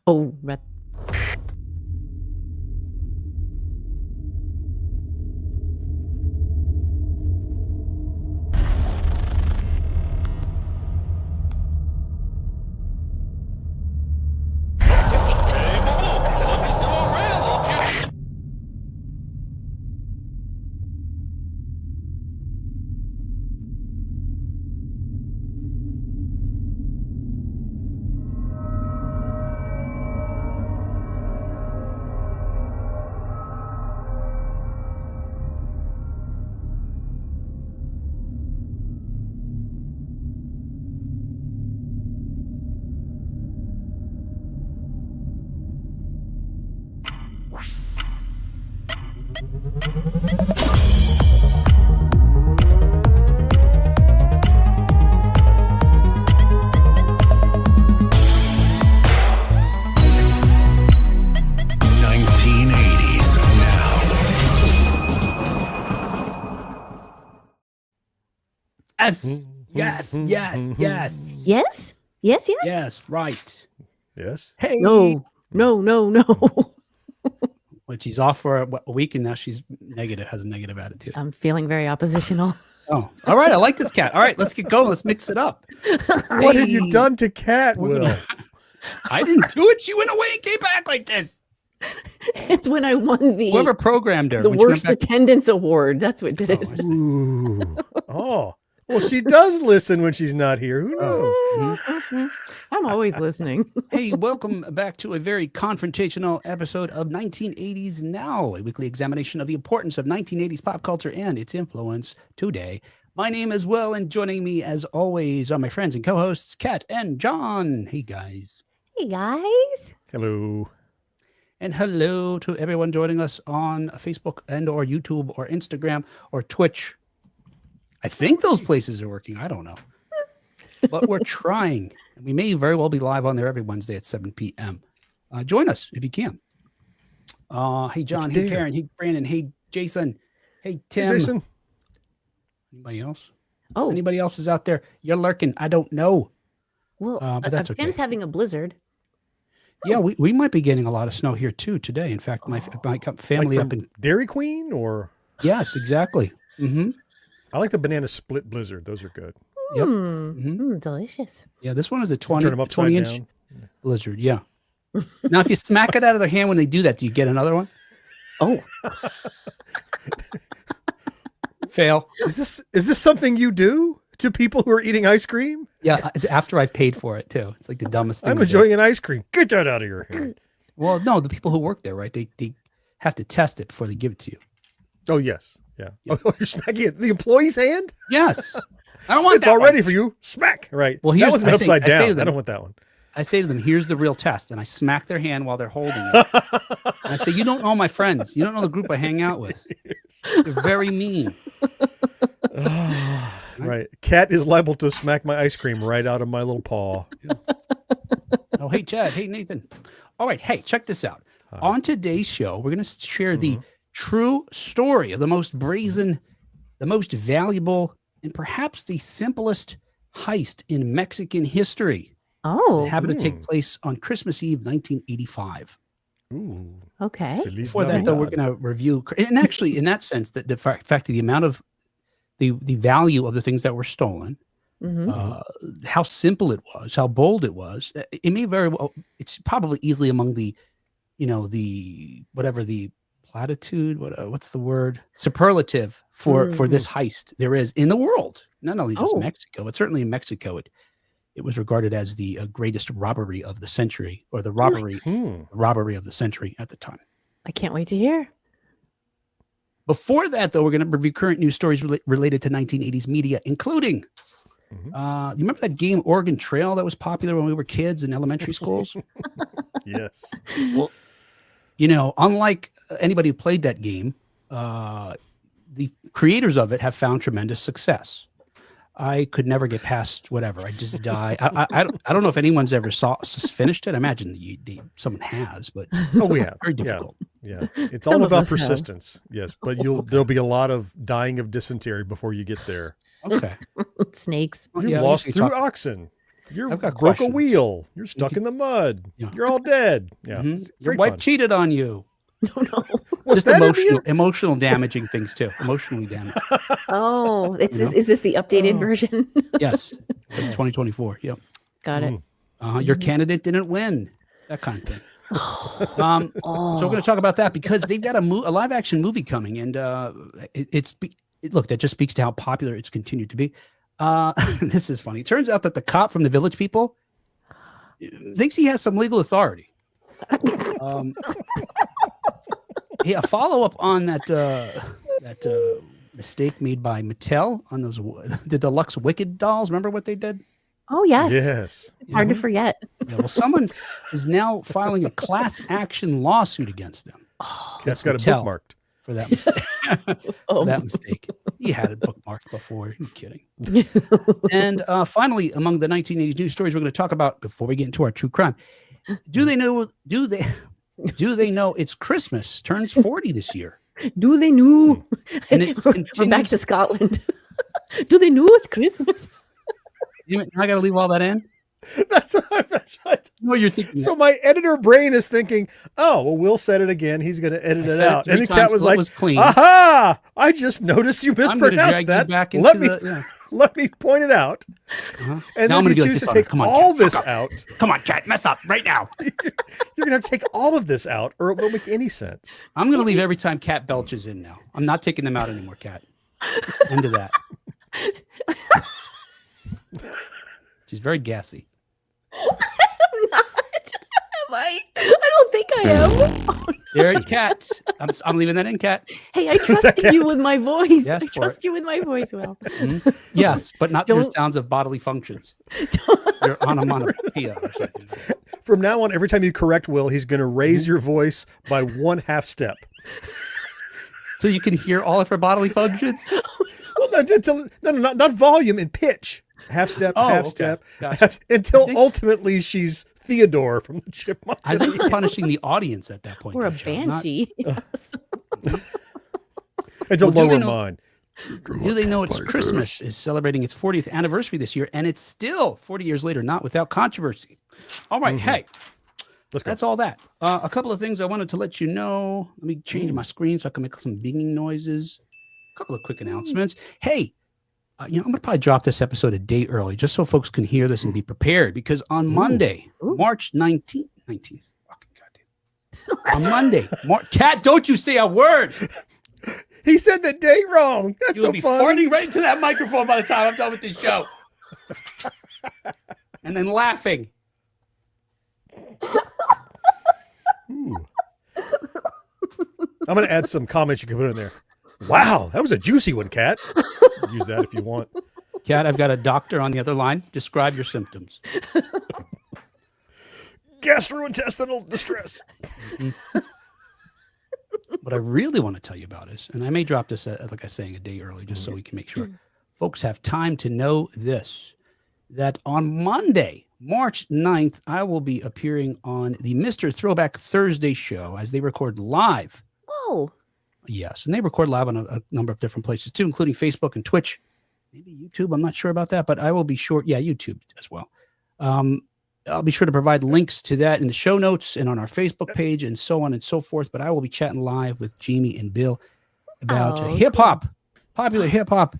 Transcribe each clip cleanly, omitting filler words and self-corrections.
Oh, but Yes. yes, yes, yes. Yes, right. Yes. Hey. No. When she's off for a week and now she's negative, has a negative attitude. I'm feeling very oppositional. Oh, all right. I like this cat. All right, let's get going. Let's mix it up. What have you done to Cat, Will? I didn't do it. She went away and came back like this. It's when I won the Whoever programmed her. the when she went worst back- attendance award. That's what did Oh, it. I see. Ooh. Oh. Well, she does listen when she's not here. Who knows? I'm always listening. Hey, welcome back to a very confrontational episode of 1980s Now, a weekly examination of the importance of 1980s pop culture and its influence today. My name is Will, and joining me, as always, are my friends and co-hosts, Kat and John. Hey, guys. Hey guys. Hello. And hello to everyone joining us on Facebook and or YouTube or Instagram or Twitch. I think those places are working. I don't know. But we're trying. We may very well be live on there every Wednesday at 7 p.m. Join us if you can. Hey, John. Hey, Karen. Hey, Brandon. Hey, Jason. Hey, Tim. Hey, Jason. Anybody else? Oh, Anybody else is out there? You're lurking. I don't know. well, but that's okay. Tim's having a blizzard. Yeah, we might be getting a lot of snow here too today. In fact, my family Like up in Dairy Queen, or yes, exactly. Mm-hmm. I like the banana split blizzard. Those are good. Yep. Delicious. Yeah, this one is a Turn 20, them upside 20-inch down. blizzard. Yeah. Now, if you smack it out of their hand when they do that, do you get another one? Oh, Fail. Is this something you do to people who are eating ice cream? Yeah, it's after I've paid for it too. It's like the dumbest thing. I'm to do. enjoying an ice cream. Get that out of your hand. Well, no, the people who work there, right? They have to test it before they give it to you. Oh, yes. Yeah. Oh, you're smacking it. The employee's hand? Yes. I don't want It's that all ready one. for you. Smack. Right. Well, that here's- was I say- upside I say to down. them- I don't want that one. I say to them, here's the real test. And I smack their hand while they're holding it. And I say, you don't know my friends. You don't know the group I hang out with. They're very mean. Right. Cat is liable to smack my ice cream right out of my little paw. Oh, hey, Chad. Hey, Nathan. All right. Hey, check this out. On today's show, we're going to share the true story of the most brazen, the most valuable, and perhaps the simplest heist in Mexican history. oh, It happened to take place on Christmas Eve, 1985. Ooh. okay. Feliz Before that, though, we're Navidad. going to review, and actually, in that sense, that the fact that the amount of the value of the things that were stolen, how simple it was, how bold it was. It may very well, it's probably easily among the, the whatever the platitude, what's the word, superlative for this heist there is in the world. Not only just Mexico, but certainly in Mexico, it was regarded as the greatest robbery of the century, or the robbery of the century at the time. I can't wait to hear. Before that, though, we're going to review current news stories related to 1980s media, including, you remember that game Oregon Trail that was popular when we were kids in elementary schools? Yes. Well, unlike anybody who played that game, the creators of it have found tremendous success. I could never get past whatever. I just die. I don't know if anyone's ever finished it. I imagine someone has, but Oh, we have. very difficult. Yeah. It's Some all of about us have. persistence. Yes. But there'll be a lot of dying of dysentery before you get there. Okay. Snakes. Well, You've yeah, lost we through talk- oxen. You I've got broke a questions. wheel. You're stuck in the mud. Yeah. You're all dead. Yeah. It's Your great wife fun. cheated on you. No. Was Just that in the emotional damaging things too. Emotionally damaging. Oh, You know? is this the updated version? Yes. From 2024. Yep. Got it. Your candidate didn't win. That kind of thing. So we're going Oh, to talk about that because they've got a live action movie coming, and look, that just speaks to how popular it's continued to be. This is funny. It turns out that the cop from the Village People thinks he has some legal authority. Yeah, a follow up on that mistake made by Mattel on those the deluxe Wicked dolls. Remember what they did? oh yes. Yes. It's hard to forget. Yeah, well, someone is now filing a class action lawsuit against them. That's got it Mattel. bookmarked. For that mistake. Oh. For that mistake. He had it bookmarked before. You're kidding. And finally, among the 1982 stories we're going to talk about before we get into our true crime, do they know it's Christmas turns 40 this year? Do they know? And it's We're back to Scotland. Do they know it's Christmas? I got to leave all that in? That's right. No, you're thinking. So my editor brain is thinking, oh, well, Will said it again. He's going to edit it out. And the cat was like, clean. aha, I just noticed you mispronounced that. Let me point it out. And now then you like choose to take all this out. Come on, cat, mess up right now. You're going to have to take all of this out or it won't make any sense. I'm going to leave every time cat belches in now. I'm not taking them out anymore, cat. End of that. She's very gassy. I'm not. Am I? I don't think I am. There, cat. I'm leaving that in, cat. Hey, I trusted you with my voice. Yes, I trust you with my voice, Will. Yes, but not your Don't- sounds of bodily functions. Your onomatopoeia or something. From now on, every time you correct Will, he's going to raise your voice by 1/2 step. So you can hear all of her bodily functions? Well, no, not volume and pitch. Half step, half okay. step, Gotcha. until ultimately she's Theodore from the Chipmunks. I think you're punishing the audience at that point. Or a Joe, not- banshee. And to Well, do lower they know- mine. Do they know it's Christmas is celebrating its 40th anniversary this year, and it's still 40 years later, not without controversy. All right, hey, Let's go. that's all that. A couple of things I wanted to let you know. Let me change my screen so I can make some binging noises. A couple of quick announcements. Hey, I'm going to probably drop this episode a day early just so folks can hear this and be prepared because on Monday, March 19th, fucking goddamn. On Monday, Cat, don't you say a word. He said the date wrong. That's You'll so be funny. farting right into that microphone by the time I'm done with this show. And then laughing. Ooh. I'm going to add some comments you can put in there. Wow, that was a juicy one, Cat. Use that if you want. Cat, I've got a doctor on the other line. Describe your symptoms. Gastrointestinal distress. What I really want to tell you about is, and I may drop this, like I was saying, a day early, just so we can make sure folks have time to know this, that on Monday, March 9th, I will be appearing on the Mr. Throwback Thursday show as they record live. Oh, Yes, and they record live on a number of different places too, including Facebook and Twitch, maybe YouTube. I'm not sure about that, but I will be sure. Yeah, YouTube as well. I'll be sure to provide links to that in the show notes and on our Facebook page and so on and so forth. But I will be chatting live with Jamie and Bill about hip hop, popular hip hop,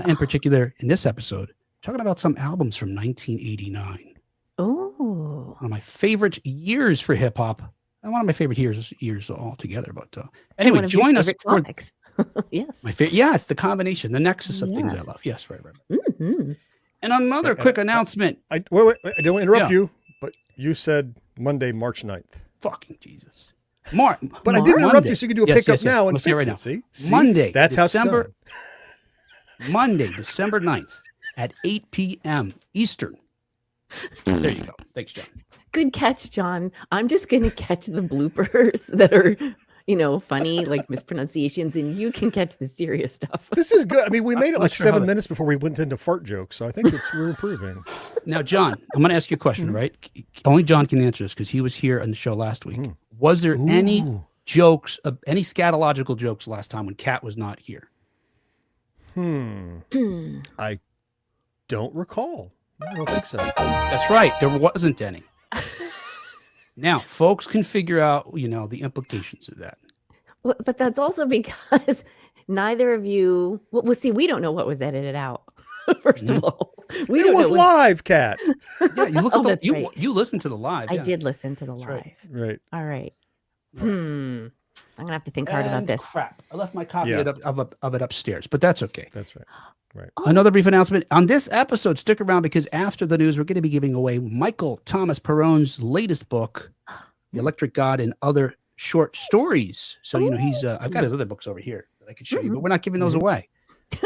in particular in this episode, talking about some albums from 1989. oh. One of my favorite years for hip hop. And one of my favorite years altogether. But anyway, One of your join us favorite for comics. Yes. my favorite. Yeah, it's the combination, the nexus of things I love. Yes, right. Mhm. And another quick announcement. Wait, I don't want to interrupt you, but you said Monday, March 9th. Fucking Jesus. But But I didn't interrupt you so you can do a pickup now and Let's hear fix it it. now. See? Monday, That's how it's December, done. Monday, December 9th at 8 p.m. Eastern. There you go. Thanks, John. Good catch, John. I'm just going to catch the bloopers that are, funny, like mispronunciations, and you can catch the serious stuff. This is good. I mean, we made it I'm like not sure how 7 to- minutes before we went into fart jokes, so I think we're improving. Now, John, I'm going to ask you a question, right? Only John can answer this because he was here on the show last week. Was there any jokes, any scatological jokes last time when Kat was not here? I don't recall. I don't think so. That's right. There wasn't any. Now, folks can figure out, the implications of that. Well, but that's also because neither of you. Well, see, we don't know what was edited out. First of all, we It don't was know live, Cat. Yeah, you look Oh, at the that's right. you listen to the live. I yeah. did listen to the That's live. right. Right. All right. Right. I'm gonna have to think hard about And this. crap. I left my copy Yeah. of it upstairs, but that's okay. That's right. Right. Oh, Another brief announcement. On this episode, stick around because after the news, we're going to be giving away Michael Thomas Perron's latest book, The Electric God and Other Short Stories. So, he's I've got his other books over here that I could show you, but we're not giving those away.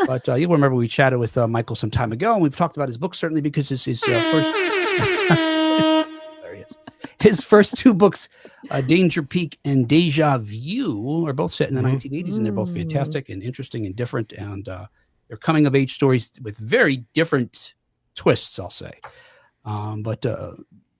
But you'll remember we chatted with Michael some time ago, and we've talked about his book, certainly because his first... Hilarious. His first two books, Danger Peak and Deja Vu, are both set in the 1980s, and they're both fantastic and interesting and different, and they're coming-of-age stories with very different twists, I'll say. But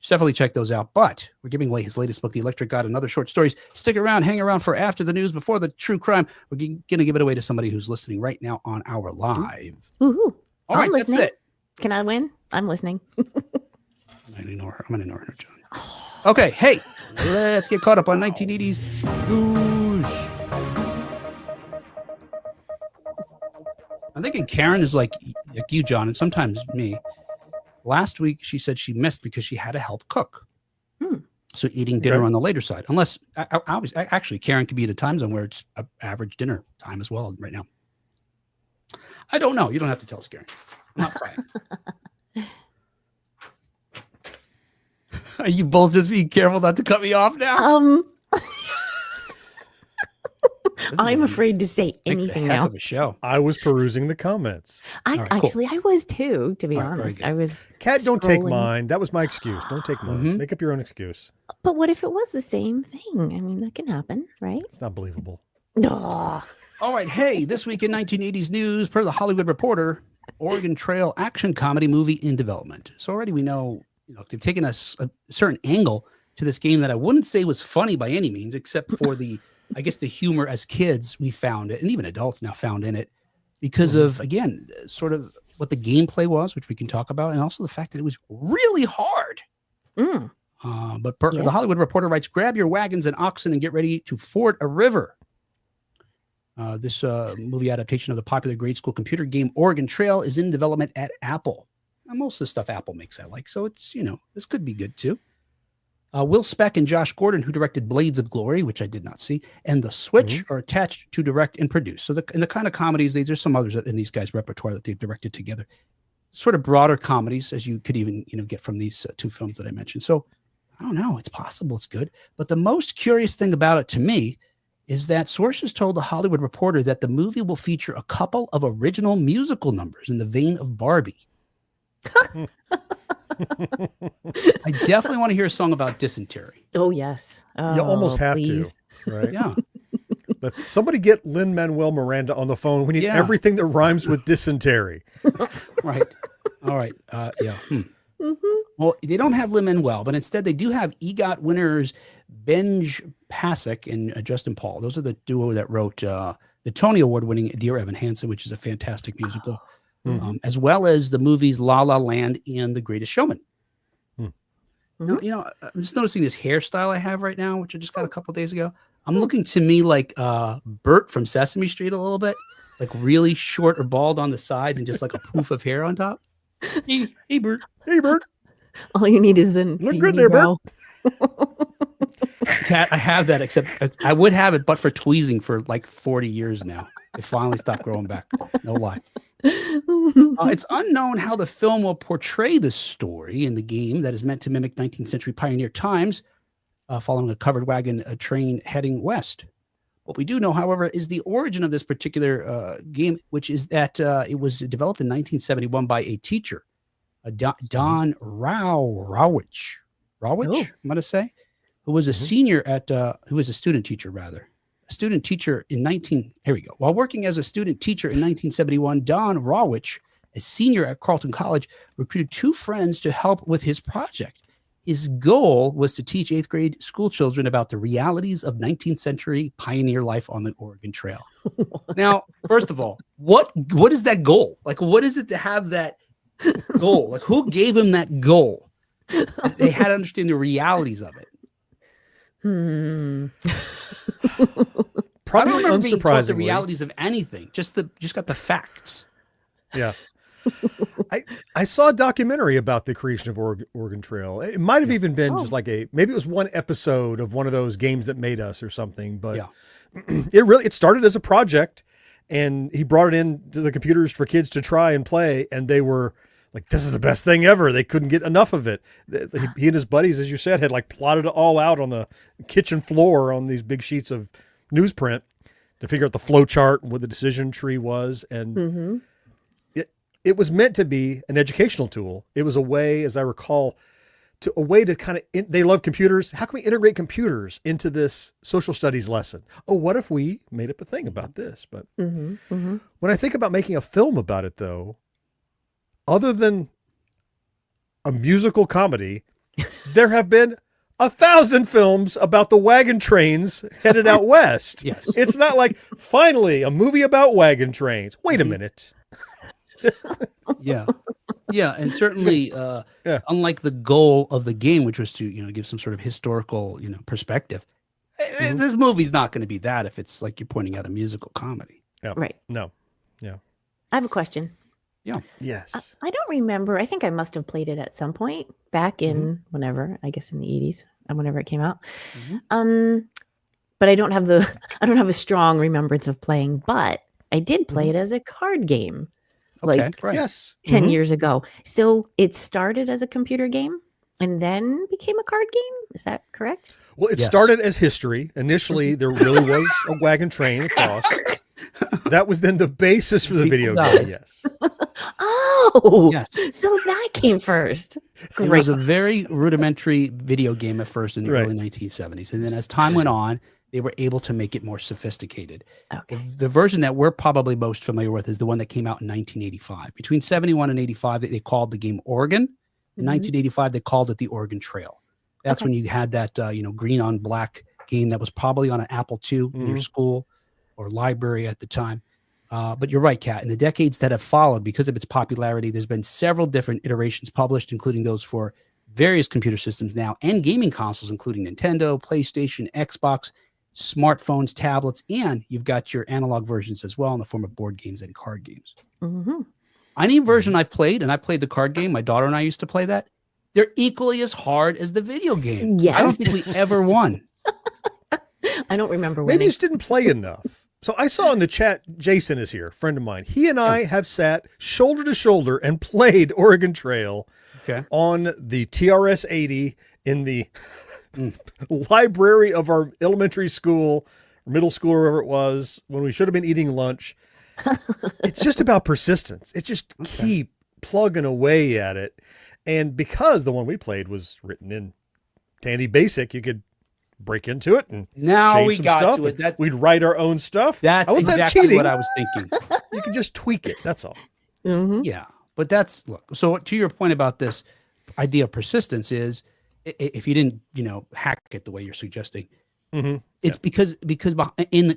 definitely check those out. But we're giving away his latest book, The Electric God and Other Short Stories. Stick around, hang around for after the news, before the true crime. We're going to give it away to somebody who's listening right now on our live. Woohoo. All right, that's listening. it. Can I win? I'm listening. I'm going to ignore her, John. Okay, hey, let's get caught up on 1980s news. I'm thinking Karen is like you, John, and sometimes me. Last week, she said she missed because she had to help cook. So eating dinner on the later side. Unless, actually, Karen could be at a time zone where it's an average dinner time as well right now. I don't know. You don't have to tell us, Karen. I'm not crying. Are you both just being careful not to cut me off now? I'm afraid to say Makes a anything heck now. of a show. I was perusing the comments. right, cool. Actually, I was too, to be All right, very honest. good. I was. Cat, don't take scrolling. mine. That was my excuse. Don't take mine. Make up your own excuse. But what if it was the same thing? I mean, that can happen, right? It's not believable. No. All right. Hey, this week in 1980s news, per the Hollywood Reporter, Oregon Trail action comedy movie in development. So already we know, they've taken a certain angle to this game that I wouldn't say was funny by any means, except for the humor as kids we found it, and even adults now found in it, because of, again, sort of what the gameplay was, which we can talk about, and also the fact that it was really hard. But the Hollywood Reporter writes, grab your wagons and oxen and get ready to ford a river. This movie adaptation of the popular grade school computer game Oregon Trail is in development at Apple. Now, most of the stuff Apple makes I like, so it's, this could be good too. Will Speck and Josh Gordon, who directed Blades of Glory, which I did not see, and The Switch are attached to direct and produce. So the kind of comedies, there's some others in these guys' repertoire that they've directed together. Sort of broader comedies, as you could even get from these two films that I mentioned. So I don't know. It's possible it's good. But the most curious thing about it to me is that sources told the Hollywood Reporter that the movie will feature a couple of original musical numbers in the vein of Barbie. I definitely want to hear a song about dysentery. Oh, yes. You almost have please. to, right? Yeah. Let's somebody get Lin-Manuel Miranda on the phone. We need everything that rhymes with dysentery. Right. All right. Yeah. Well, they don't have Lin-Manuel, but instead they do have EGOT winners Benj Pasek and Justin Paul. Those are the duo that wrote the Tony Award-winning Dear Evan Hansen, which is a fantastic musical, as well as the movies La La Land and The Greatest Showman. Now, I'm just noticing this hairstyle I have right now, which I just got a couple days ago. I'm looking to me like Bert from Sesame Street a little bit, like really short or bald on the sides and just like a poof of hair on top. Hey, Bert. Hey, Bert. All you need is an Look good there, Bert. Cat, I have that, except I would have it, but for tweezing for like 40 years now. It finally stopped growing back. No lie. It's unknown how the film will portray this story in the game that is meant to mimic 19th century pioneer times, following a covered wagon train heading west. What we do know, however, is the origin of this particular game, which is that it was developed in 1971 by a teacher, Don Rawich, I'm going to say, who was a senior at, who was a student teacher, rather. A student teacher in While working as a student teacher in 1971, Don Rawich, a senior at Carleton College, recruited two friends to help with his project. His goal was to teach 8th grade school children about the realities of 19th century pioneer life on the Oregon Trail. Now, first of all, what is that goal? Like, what is it to have that Goal. Like, who gave him that goal? They had to understand the realities of it. Hmm. I don't Probably remember being taught the unsurprisingly. realities of anything. Just got the facts. Yeah. I saw a documentary about the creation of Oregon Trail. It might have even been just like maybe it was one episode of one of those games that made us or something, but Yeah. it started as a project, and he brought it in to the computers for kids to try and play, and they were like, this is the best thing ever. They couldn't get enough of it. He and his buddies, as you said, had like plotted it all out on the kitchen floor on these big sheets of newsprint to figure out the flow chart and what the decision tree was. And it was meant to be an educational tool. It was a way, as I recall, to kind of, they love computers. How can we integrate computers into this social studies lesson? Oh, what if we made up a thing about this? But when I think about making a film about it, though, other than a musical comedy, there have been 1,000 films about the wagon trains headed out west. Yes. It's not like, finally, a movie about wagon trains. Wait a minute. Yeah. Yeah. And certainly, unlike the goal of the game, which was to, give some sort of historical, perspective, this movie's not going to be that if it's like you're pointing out a musical comedy. Yeah. Right. No. Yeah. I have a question. Yeah. Yes. I don't remember. I think I must have played it at some point back in whenever, I guess in the 80s, whenever it came out. But I don't have a strong remembrance of playing, but I did play it as a card game. Okay. Like Right. Yes. 10 years ago. So it started as a computer game and then became a card game. Is that correct? Well, it Yes. started as history. Initially, there really was a wagon train across. That was then the basis for the video People game. died. Yes. Oh, Yes. so that came first. It Great. was a very rudimentary video game at first in the Right. early 1970s. And then as time went on, they were able to make it more sophisticated. Okay. The version that we're probably most familiar with is the one that came out in 1985. Between 71 and 85, they called the game Oregon. In 1985, they called it the Oregon Trail. That's when you had that, green on black game that was probably on an Apple II in your school or library at the time. But you're right, Kat. In the decades that have followed, because of its popularity, there's been several different iterations published, including those for various computer systems now and gaming consoles, including Nintendo, PlayStation, Xbox, smartphones, tablets, and you've got your analog versions as well in the form of board games and card games. Any version I've played, and I've played the card game, my daughter and I used to play that, they're equally as hard as the video game. I don't Yes. think we ever won. I don't remember Maybe winning. you just didn't play enough. So I saw in the chat, Jason is here, a friend of mine. He and I have sat shoulder to shoulder and played Oregon Trail on the TRS-80 in the library of our elementary school, or middle school, or wherever it was, when we should have been eating lunch. It's just about persistence. It's just keep plugging away at it. And because the one we played was written in Tandy Basic, you could break into it and Now change we some got stuff. to it. We'd write our own stuff. That's How was that exactly cheating? what I was thinking. You can just tweak it. That's all. Yeah, but look. So to your point about this idea of persistence is, if you didn't, hack it the way you're suggesting, it's because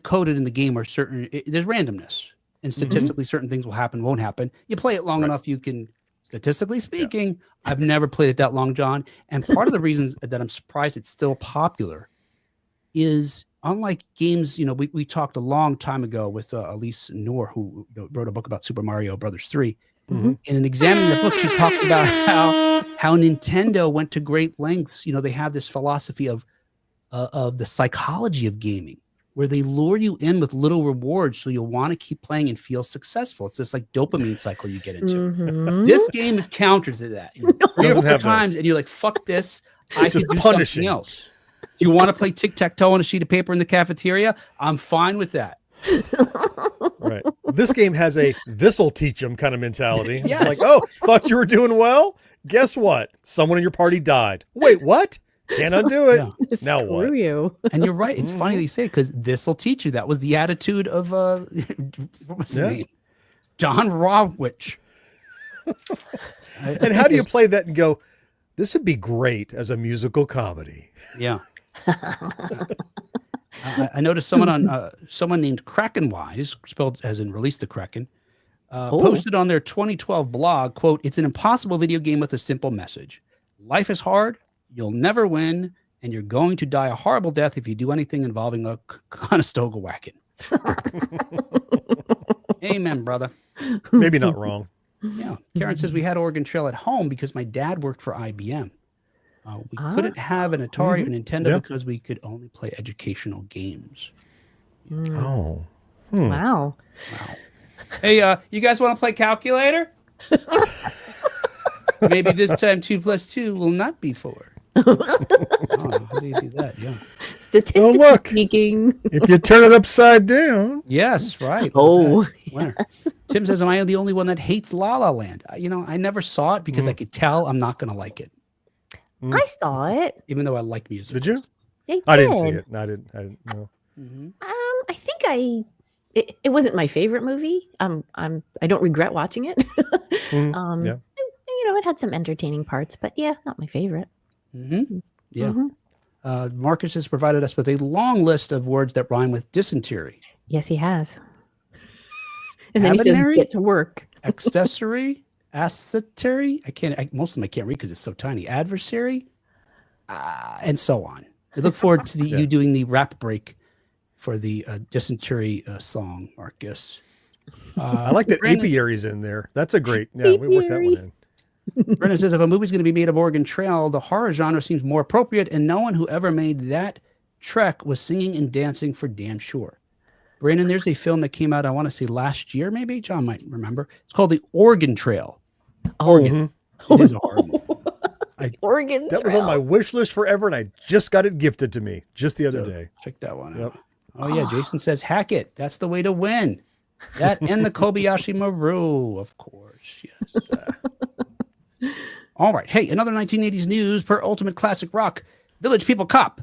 coded in the game are there's randomness, and statistically certain things will happen, won't happen. You play it long enough, you can. Statistically speaking, I've never played it that long, John. And part of the reasons that I'm surprised it's still popular is, unlike games, we talked a long time ago with Elise Noor, who wrote a book about Super Mario Brothers 3. And in examining the book, she talked about how Nintendo went to great lengths. They have this philosophy of the psychology of gaming, where they lure you in with little rewards so you'll want to keep playing and feel successful. It's this like dopamine cycle you get into. This game is counter to that. 3 or Doesn't 4 have times, those. and you're like, fuck this. I Just could do punishing. something else. Do you want to play tic-tac-toe on a sheet of paper in the cafeteria? I'm fine with that. Right. This game has a this'll teach them kind of mentality. Yes. It's like, oh, thought you were doing well? Guess what? Someone in your party died. Wait, what? Can't undo it. Yeah. Now Screw what? you. And you're right. It's funny that you say it, because this will teach you. That was the attitude of what was his name? John Rawwich. And how do you play that and go, this would be great as a musical comedy? Yeah. I noticed someone named Krakenwise, spelled as in release the Kraken, posted on their 2012 blog, quote, "It's an impossible video game with a simple message. Life is hard, you'll never win, and you're going to die a horrible death if you do anything involving a Conestoga whacking." Amen, brother. Maybe not wrong. Yeah. Karen says, "We had Oregon Trail at home because my dad worked for IBM. We couldn't have an Atari or Nintendo because we could only play educational games." Oh. Wow. Wow. Hey, you guys want to play calculator? Maybe this time 2 + 2 will not be 4. Oh, how do you do that? Yeah. Statistically look. speaking. If you turn it upside down. Yes, right. Oh, Winner. yes. Tim says, "Am I the only one that hates La La Land?" I never saw it because I could tell I'm not going to like it, I saw it. even though I like music. Did you? I I didn't see did. it. I didn't know. I think it wasn't my favorite movie. I don't regret watching it. Yeah. It had some entertaining parts, but yeah, not my favorite. Yeah. Marcus has provided us with a long list of words that rhyme with dysentery. Yes, he has. And then he says, Habanary? "Get to work." Accessory, assetary. Most of them I can't read because it's so tiny. Adversary, and so on. I look forward to you doing the rap break for the dysentery song, Marcus. I like that Brandon- apiary's in there. That's a great. Yeah, we worked that one in. Brennan says, "If a movie's going to be made of Oregon Trail, the horror genre seems more appropriate, and no one who ever made that trek was singing and dancing for damn sure." Brandon, there's a film that came out, I want to say last year, maybe. John might remember. It's called The Oregon Trail. Oregon. It is a horror movie. Oregon That was on my wish list forever, and I just got it gifted to me just the other day. Check that one out. Oh, yeah. Jason says, "Hack it. That's the way to win." That and the Kobayashi Maru, of course. Yes. All right. Hey, another 1980s news per Ultimate Classic Rock. Village People Cop.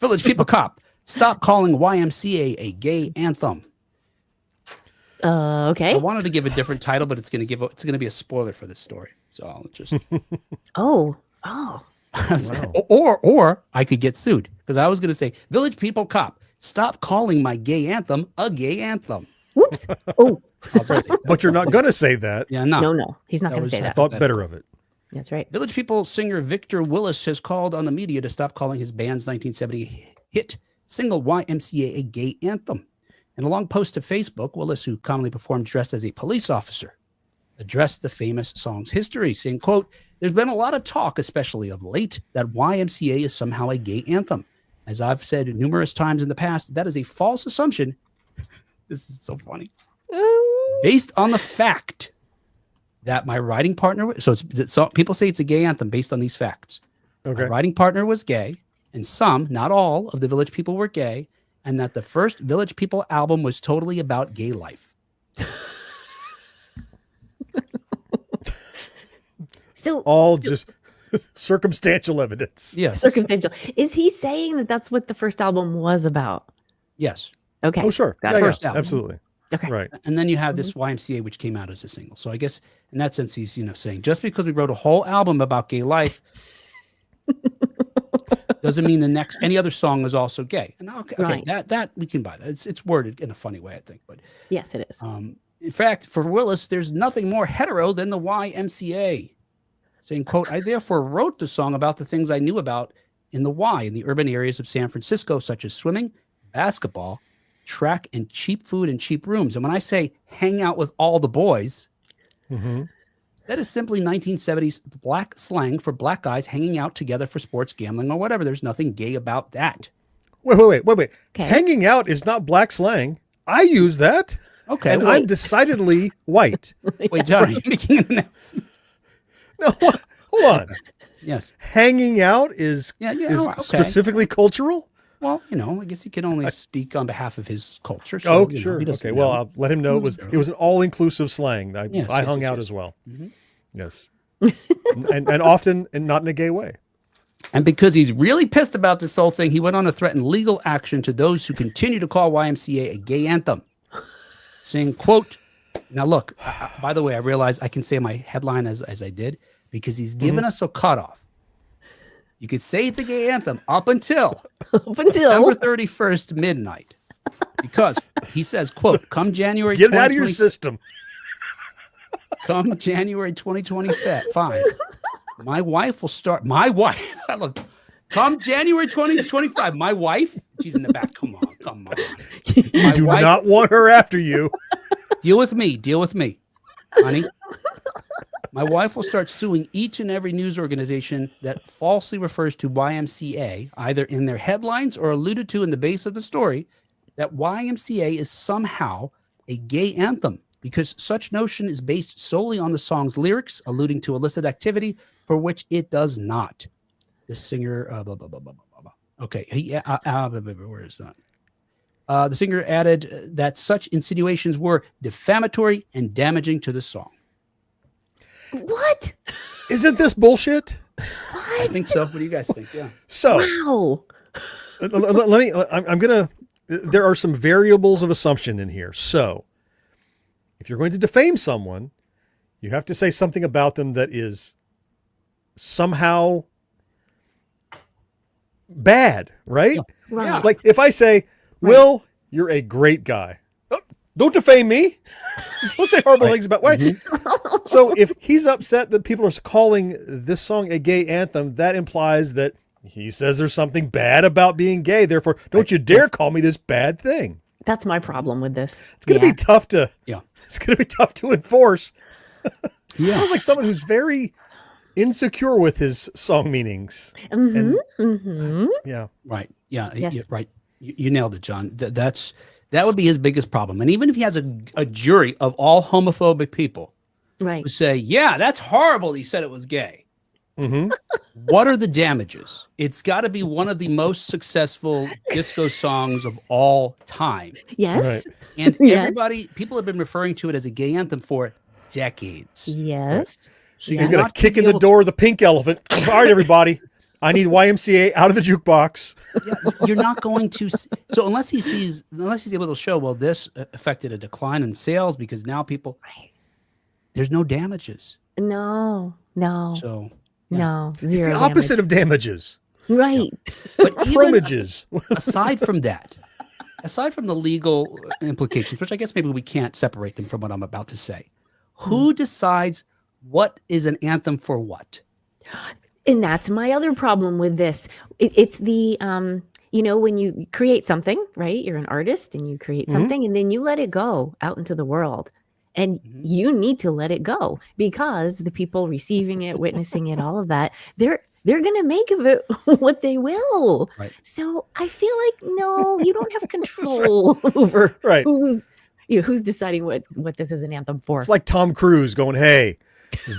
Village People Cop. Stop calling YMCA a gay anthem. Okay. I wanted to give a different title, but it's going to be a spoiler for this story. So I'll just. Oh. Or I could get sued because I was going to say, "Village People Cop, stop calling my gay anthem a gay anthem." Whoops. Oh. But you're not going to say that. Yeah, no. No. He's not going to say I that. thought better of it. That's right. Village People singer Victor Willis has called on the media to stop calling his band's 1970 hit single YMCA a gay anthem. In a long post to Facebook, Willis, who commonly performed dressed as a police officer, addressed the famous song's history, saying, quote, "There's been a lot of talk, especially of late, that YMCA is somehow a gay anthem. As I've said numerous times in the past, that is a false assumption." This is so funny. Based on the fact that my writing partner, so people say it's a gay anthem based on these facts. Okay. My writing partner was gay, and some, not all, of the Village People were gay, and that the first Village People album was totally about gay life. So All just circumstantial evidence. Yes. circumstantial. Is he saying that that's what the first album was about? Yes. Okay. Oh, sure. Got Yeah, it. First yeah, album. absolutely. Okay. Right. And then you have this YMCA, which came out as a single. So I guess in that sense, he's, saying just because we wrote a whole album about gay life doesn't mean any other song is also gay. And okay, Right. that we can buy that. It's worded in a funny way, I think. But Yes, it is. in fact, for Willis, there's nothing more hetero than the YMCA. Saying, quote, "I therefore wrote the song about the things I knew about in the Y in the urban areas of San Francisco, such as swimming, basketball, track, and cheap food and cheap rooms." And when I say hang out with all the boys, that is simply 1970s black slang for black guys hanging out together for sports, gambling, or whatever. There's nothing gay about that. Wait. Okay. Hanging out is not black slang. I use that. Okay. And I'm decidedly white. Wait, John, are you making an announcement? No, hold on. Yes. Hanging out is okay. specifically cultural? Well, I guess he can only speak on behalf of his culture. So, Oh, he sure. doesn't Okay. Well, know. I'll let him know it was an all-inclusive slang. I Yes, hung yes, out yes. as well. Yes. and often and not in a gay way. And because he's really pissed about this whole thing, he went on to threaten legal action to those who continue to call YMCA a gay anthem, saying, quote, now look, by the way, I realize I can say my headline as I did because he's given us a cutoff. You could say it's a gay anthem up until December 31st midnight. because he says, "quote Come January, Get it out of your system." Come January 2025, my wife will start. My wife, I love. Come January 2025, my wife. She's in the back. Come on. You do not want her after you. Deal with me, honey. My wife will start suing each and every news organization that falsely refers to YMCA, either in their headlines or alluded to in the base of the story, that YMCA is somehow a gay anthem, because such notion is based solely on the song's lyrics, alluding to illicit activity for which it does not. The singer, blah, blah, blah, blah, blah, blah. Okay, where is that? The singer added that such insinuations were defamatory and damaging to the song. What? Isn't this bullshit? I think so. What do you guys think? Yeah. So, Wow. let me. I'm gonna. There are some variables of assumption in here. So, if you're going to defame someone, you have to say something about them that is somehow bad, right? Yeah. Right. Like if I say, Will, you're a great guy. Oh, don't defame me. Don't say horrible things about why. So if he's upset that people are calling this song a gay anthem, that implies that he says there's something bad about being gay. Therefore, don't you dare call me this bad thing. That's my problem with this. It's going to be tough to. Yeah. It's going to be tough to enforce. Yeah. Sounds like someone who's very insecure with his song meanings. Yeah. Right. Yeah. Yes. Yeah, right. You nailed it, John. That would be his biggest problem. And even if he has a jury of all homophobic people Right. who say, yeah, that's horrible, he said it was gay. What are the damages? It's got to be one of the most successful disco songs of all time. Yes. Right. And Yes. people have been referring to it as a gay anthem for decades. Yes. So He's you're going not to kick be in the able to- door of the pink elephant. All right, everybody. I need YMCA out of the jukebox. Yeah, you're not going to. So unless he's able to show, well, this affected a decline in sales because now people, there's no damages. No. So yeah. No. It's Zero. the opposite of damages. Right. But even Primages. aside from that, aside from the legal implications, which I guess maybe we can't separate them from what I'm about to say, who decides what is an anthem for what? And that's my other problem with this. It's the, when you create something, right? You're an artist and you create something and then you let it go out into the world. And you need to let it go because the people receiving it, witnessing it, all of that, they're going to make of it what they will. Right. So I feel like, no, you don't have control over Right. who's deciding what this is an anthem for. It's like Tom Cruise going, hey,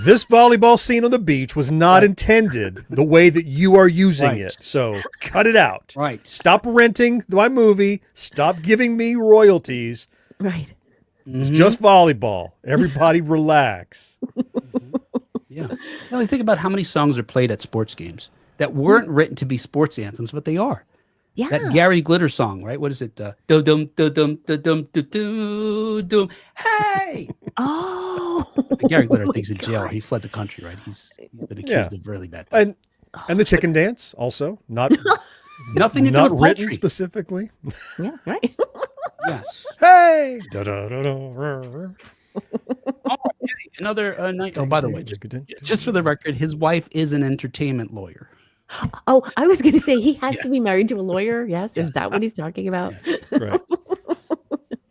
this volleyball scene on the beach was not intended the way that you are using Right. it. So cut it out. Right. Stop renting my movie. Stop giving me royalties. Right. It's just volleyball. Everybody relax. Yeah. Well, think about how many songs are played at sports games that weren't written to be sports anthems, but they are. Yeah. That Gary Glitter song, right? What is it? Dum dum dum dum dum dum dum. Hey. Oh. Gary Glitter, I my think, is in jail. God. He fled the country, right? He's been accused Yeah. of really bad things. And the chicken dance also not Nothing to do not with written poultry. specifically. Yeah. Right. Yes. Hey. Da-da-da-da. Another night. Oh, by the way, just for the record, his wife is an entertainment lawyer. Oh, I was going to say he has to be married to a lawyer. Yes. Is that what he's talking about? Right.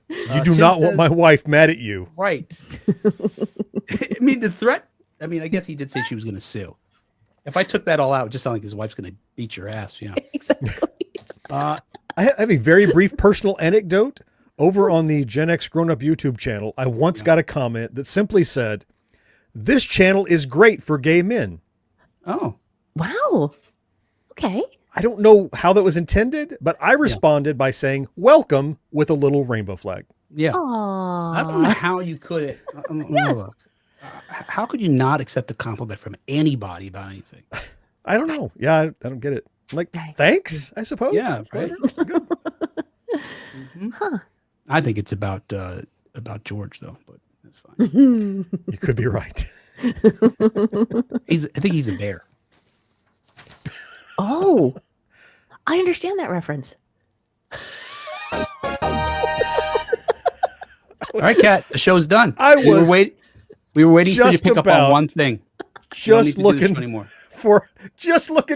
You do Tim not want says- my wife mad at you. Right. I mean, the threat. I mean, I guess he did say she was going to sue. If I took that all out, it just sounded like his wife's going to beat your ass. Yeah. Exactly. I have a very brief personal anecdote. Over on the Gen X Grown Up YouTube channel, I once got a comment that simply said, "This channel is great for gay men." Oh. Wow. Okay. I don't know how that was intended, but I responded by saying, "Welcome," with a little rainbow flag. Yeah. Aww. I don't know how you could. Look. How could you not accept a compliment from anybody about anything? I don't know. Yeah, I don't get it. I'm like, Right. thanks, I suppose. Yeah, right. Good. Huh. I think it's about George though, but that's fine. You could be right. I think he's a bear. Oh, I understand that reference. All right, Kat, the show's done. We were waiting for you to pick up on one thing. Just looking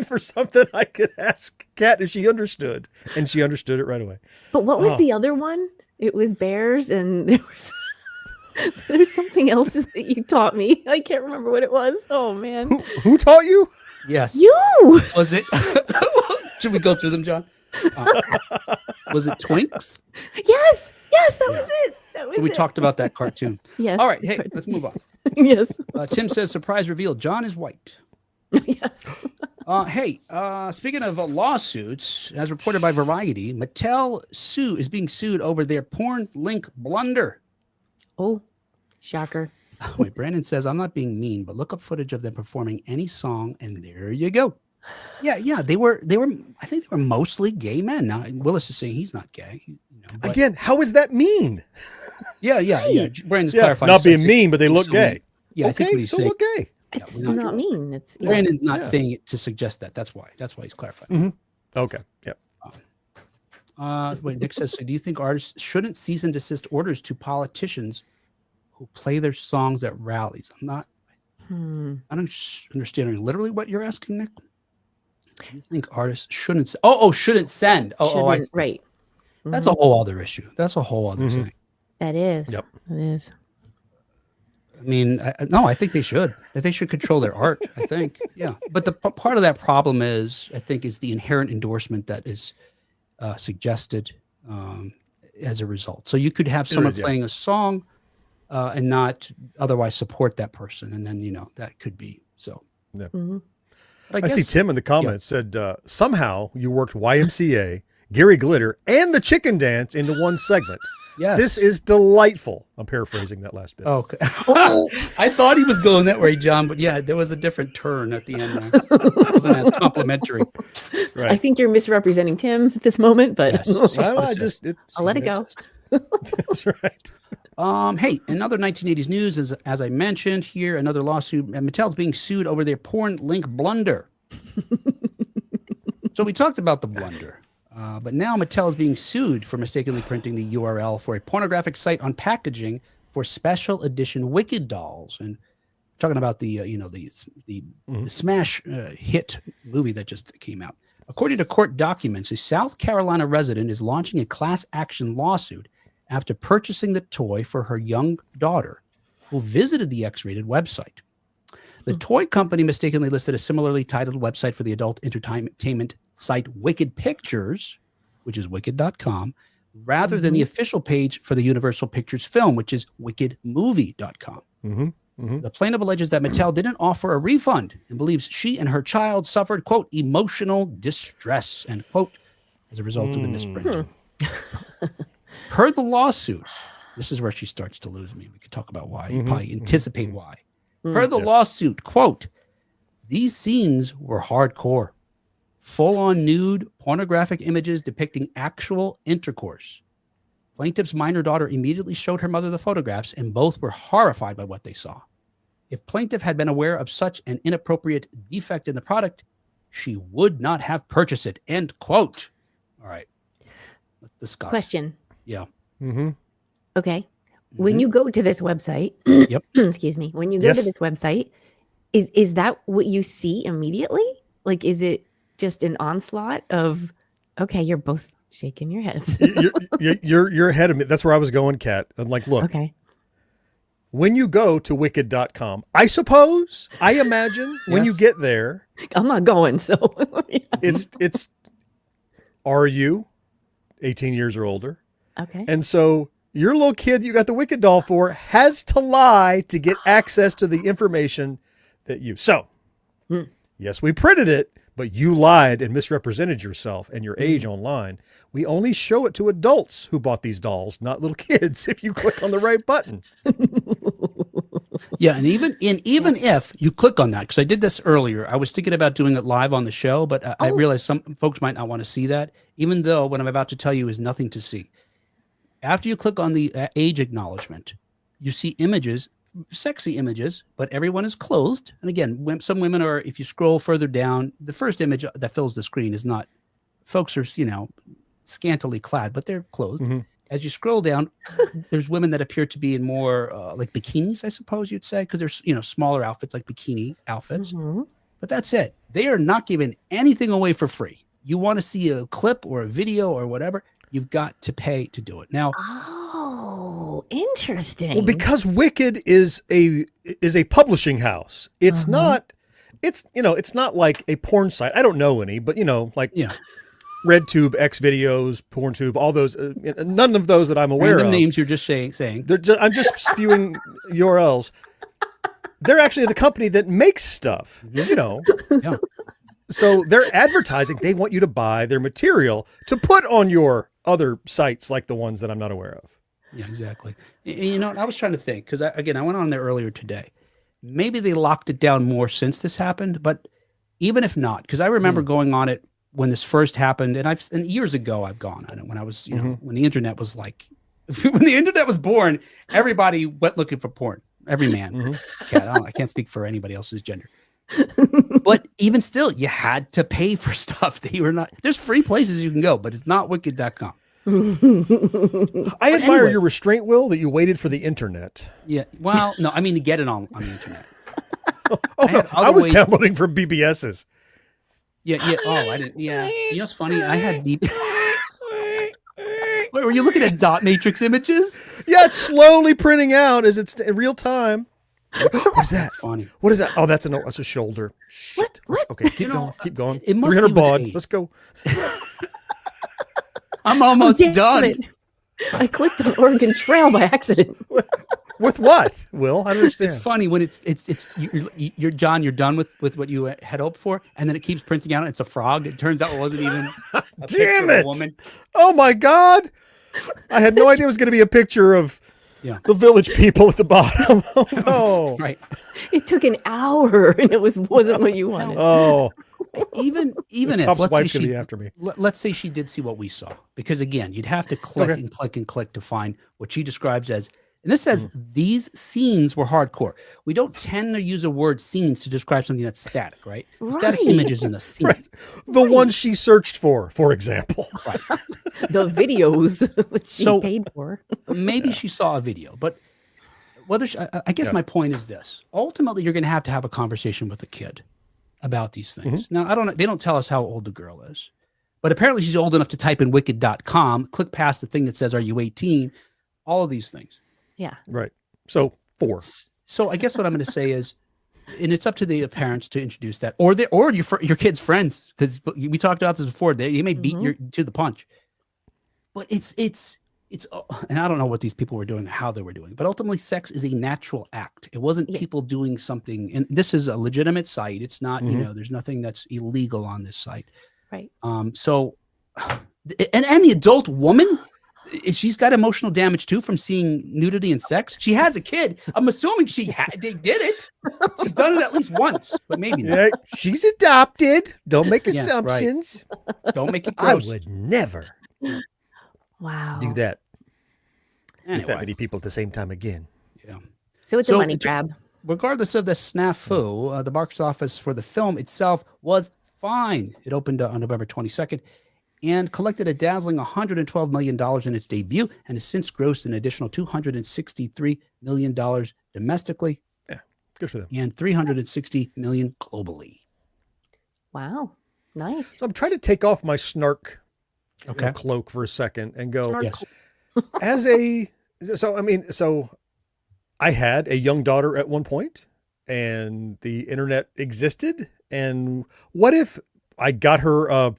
for something I could ask Kat if she understood, and she understood it right away. But what was the other one? It was bears, and there's something else that you taught me. I can't remember what it was. Oh man, who taught you? Yes, you. Was it? Should we go through them, John? Was it Twinks? Yes, that was it. We talked about that cartoon. Yes. All right, hey, let's move on. Yes. Tim says, surprise reveal, John is white. Yes. Hey, speaking of lawsuits, as reported by Variety, Mattel is being sued over their porn link blunder. Oh, shocker. Wait, Brandon says, I'm not being mean, but look up footage of them performing any song, and there you go. Yeah, they were. I think they were mostly gay men. Now Willis is saying he's not gay. Again, how is that mean? Yeah. Brandon's clarifying. Not being mean, but they look gay. Yeah, okay, I think so look gay. It's not mean. It's Brandon's not saying it to suggest that. That's why he's clarifying. Okay. Yep. Wait, Nick says, so do you think artists shouldn't cease and desist orders to politicians who play their songs at rallies? I don't understand literally what you're asking, Nick. Do you think artists shouldn't? Shouldn't send. I see. Right. That's a whole other issue. That's a whole other thing. That is. Yep. That is. I mean, I think they should. They should control their art. I think, yeah. But the part of that problem is the inherent endorsement that is suggested as a result. So you could have someone playing a song and not otherwise support that person, and then that could be so. Yeah. But I see Tim in the comments said somehow you worked YMCA, Gary Glitter, and the chicken dance into one segment. Yes. This is delightful. I'm paraphrasing that last bit. Okay. I thought he was going that way, John, but yeah, there was a different turn at the end there. It wasn't as complimentary. Right. I think you're misrepresenting Tim at this moment, but yes, I'll let it go. That's right. Hey, another 1980s news, as I mentioned here, another lawsuit. Mattel's being sued over their porn link blunder. So we talked about the blunder. But now Mattel is being sued for mistakenly printing the URL for a pornographic site on packaging for special edition Wicked dolls, and talking about the smash hit movie that just came out. According to court documents, a South Carolina resident is launching a class action lawsuit after purchasing the toy for her young daughter, who visited the X-rated website. The toy company mistakenly listed a similarly titled website for the adult entertainment site Wicked Pictures, which is wicked.com, rather than the official page for the Universal Pictures film, which is wickedmovie.com. The plaintiff alleges that Mattel didn't offer a refund and believes she and her child suffered, quote, emotional distress, end quote, as a result of the misprinting. Per the lawsuit, this is where she starts to lose me. We could talk about why. You probably anticipate why. Per the lawsuit, quote, these scenes were hardcore, full-on nude, pornographic images depicting actual intercourse. Plaintiff's minor daughter immediately showed her mother the photographs, and both were horrified by what they saw. If plaintiff had been aware of such an inappropriate defect in the product, she would not have purchased it, end quote. All right, let's discuss. Question. Yeah. Okay. When you go to this website, excuse me, when you go to this website, is that what you see immediately? Like, is it just an onslaught of, okay, you're both shaking your heads. you're ahead of me. That's where I was going, Kat. I'm like, look, okay. When you go to wicked.com, I imagine when you get there, I'm not going. So it's, are you 18 years or older? Okay. And so your little kid you got the Wicked doll for has to lie to get access to the information that you. So, yes, we printed it, but you lied and misrepresented yourself and your age online. We only show it to adults who bought these dolls, not little kids, if you click on the right button. Yeah, and even if you click on that, because I did this earlier, I was thinking about doing it live on the show, but I realized some folks might not want to see that, even though what I'm about to tell you is nothing to see. After you click on the age acknowledgement, you see images, sexy images, but everyone is clothed. And again, some women are, if you scroll further down, the first image that fills the screen is not, folks are, scantily clad, but they're clothed. as you scroll down, there's women that appear to be in more like bikinis, I suppose you'd say, because there's smaller outfits like bikini outfits. Mhm. But that's it. They are not giving anything away for free. You want to see a clip or a video or whatever, you've got to pay to do it. Now, Oh, interesting. Well, because Wicked is a publishing house. It's not. It's not like a porn site. I don't know any, but like yeah, RedTube, Xvideos, PornTube, all those. None of those that I'm aware random of. names you're just saying. I'm just spewing URLs. They're actually the company that makes stuff. Yeah. So they're advertising. They want you to buy their material to put on your other sites, like the ones that I'm not aware of. Yeah, exactly. And I was trying to think because I went on there earlier today. Maybe they locked it down more since this happened, but even if not, because I remember going on it when this first happened, and years ago I've gone on it when I was, when the internet was like, when the internet was born, everybody went looking for porn. Every man, I can't speak for anybody else's gender, but even still, you had to pay for stuff that you were not. There's free places you can go, but it's not wicked.com. I admire your restraint, Will, that you waited for the internet. Yeah. Well, no, I mean to get it on the internet. I was downloading from BBS's. Yeah. Oh, I didn't. Yeah. What's funny? I had Wait, were you looking at dot matrix images? Yeah, it's slowly printing out as it's in real time. What is that? Funny. What is that? Oh, that's a shoulder. Shit. What? Okay, keep going. Keep going. It must 300 be baud. with A. Let's go. I'm almost Damn done. it. I clicked on Oregon Trail by accident. With what, Will? I don't understand. It's funny when you're John. You're done with what you had hoped for, and then it keeps printing out. And it's a frog. It turns out it wasn't even. A Damn picture of it! a woman. Oh my God! I had no idea it was going to be a picture of the village people at the bottom. Oh no! Right. It took an hour, and it wasn't what you wanted. Oh, Even if Cop's let's wife's say going to she be after me. let's say she did see what we saw, because again, you'd have to click and click and click to find what she describes as. And this says these scenes were hardcore. We don't tend to use a word scenes to describe something that's static, right? Static images in a scene. Right. The one she searched for example. Right. The videos that she paid for. Maybe she saw a video, but whether I guess my point is this: ultimately, you're going to have a conversation with a kid about these things. Now, I don't know. They don't tell us how old the girl is, but apparently she's old enough to type in wicked.com, click past the thing that says, "Are you 18?" All of these things. Yeah. Right. So 4. So I guess what I'm going to say is, and it's up to the parents to introduce that, or your kids' friends, because we talked about this before. They may beat you to the punch, but it's and I don't know what these people were doing, how they were doing, but ultimately, sex is a natural act. It wasn't people doing something, and this is a legitimate site. It's not, there's nothing that's illegal on this site. Right. So, and the adult woman. She's got emotional damage too from seeing nudity and sex. She has a kid. I'm assuming they did it. She's done it at least once, but maybe not. Yeah, she's adopted. Don't make assumptions. Right. Don't make it I gross. would never do that. Anyway. With that many people at the same time again. Yeah. So it's a money grab. Regardless of the snafu, the box office for the film itself was fine. It opened on November 22nd. And collected a dazzling $112 million in its debut, and has since grossed an additional $263 million domestically. Yeah, good for them. And $360 million globally. Wow, nice. So I'm trying to take off my snark Okay. cloak for a second and go, Yes. so I had a young daughter at one point, and the internet existed. And what if I got her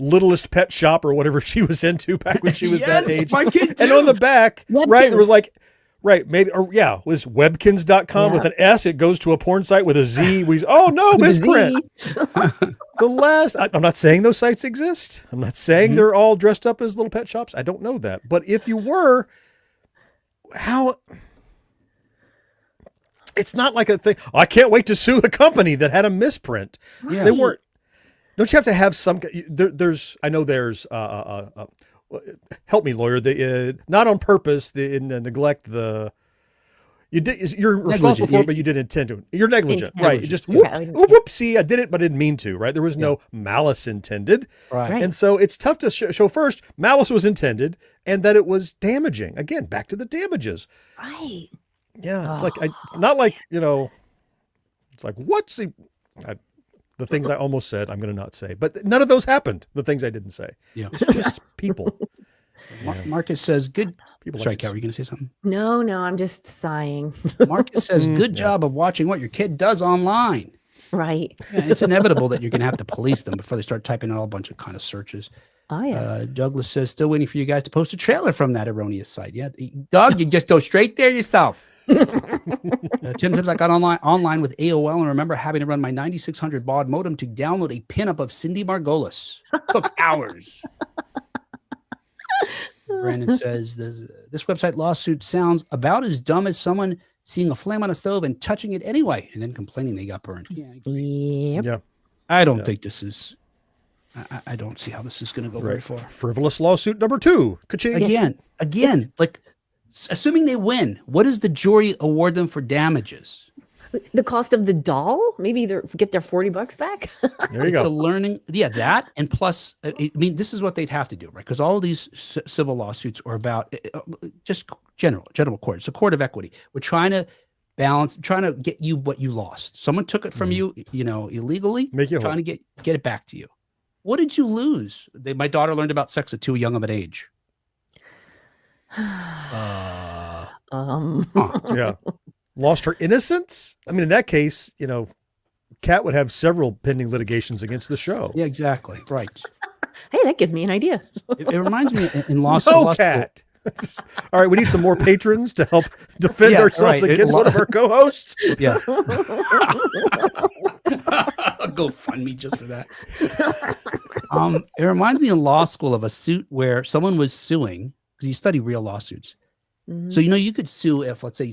Littlest Pet Shop or whatever she was into back when she was that age? My kid too. And on the back, Webkins. right, there was like, maybe, was webkins.com with an S. It goes to a porn site with a Z. Oh no, misprint. The last, I'm not saying those sites exist. I'm not saying they're all dressed up as little pet shops. I don't know that. But if you were, it's not like a thing. I can't wait to sue the company that had a misprint. Yeah. They weren't. Don't you have to have some? There's help me, lawyer. Not on purpose. They neglect the. You're responsible for it, but you didn't intend to. You're negligent, right? You just whoopsie, I did it, but I didn't mean to, right? There was no malice intended, right? And so it's tough to show first malice was intended and that it was damaging. Again, back to the damages, right? Yeah, it's like not like it's like what's the things I almost said I'm going to not say, but none of those happened. The things I didn't say. Yeah, it's just people. Marcus says, "Good." People Sorry, like Kat, were you going to say something? No, I'm just sighing. Marcus says, "Good job of watching what your kid does online." Right. Yeah, it's inevitable that you're going to have to police them before they start typing out a bunch of kind of searches. Oh yeah. Douglas says, "Still waiting for you guys to post a trailer from that erroneous site." Yeah, Doug, you just go straight there yourself. Tim says, "I got online with AOL and remember having to run my 9600 baud modem to download a pinup of Cindy Margolis. Took hours." Brandon says, "This website lawsuit sounds about as dumb as someone seeing a flame on a stove and touching it anyway, and then complaining they got burned." Yep. I don't think this is. I don't see how this is going to go very far. Frivolous lawsuit number 2. Ka-ching. Again, like assuming they win, what does the jury award them for damages? The cost of the doll? Maybe they get their $40 back. There you It's go. a learning, that, and plus, I mean, this is what they'd have to do, right? Because all of these civil lawsuits are about just general court. It's a court of equity. We're trying to balance, trying to get you what you lost. Someone took it from you, illegally. Make you trying to get it back to you. What did you lose? My daughter learned about sex at too young of an age. Yeah. Lost her innocence? I mean, in that case, Kat would have several pending litigations against the show. Yeah, exactly. Right. Hey, that gives me an idea. It reminds me in law No, school. Kat. All right, we need some more patrons to help defend ourselves against one of our co-hosts. Yes. I'll go fund me just for that. It reminds me in law school of a suit where someone was suing, because you study real lawsuits. Mm-hmm. So, you could sue if, let's say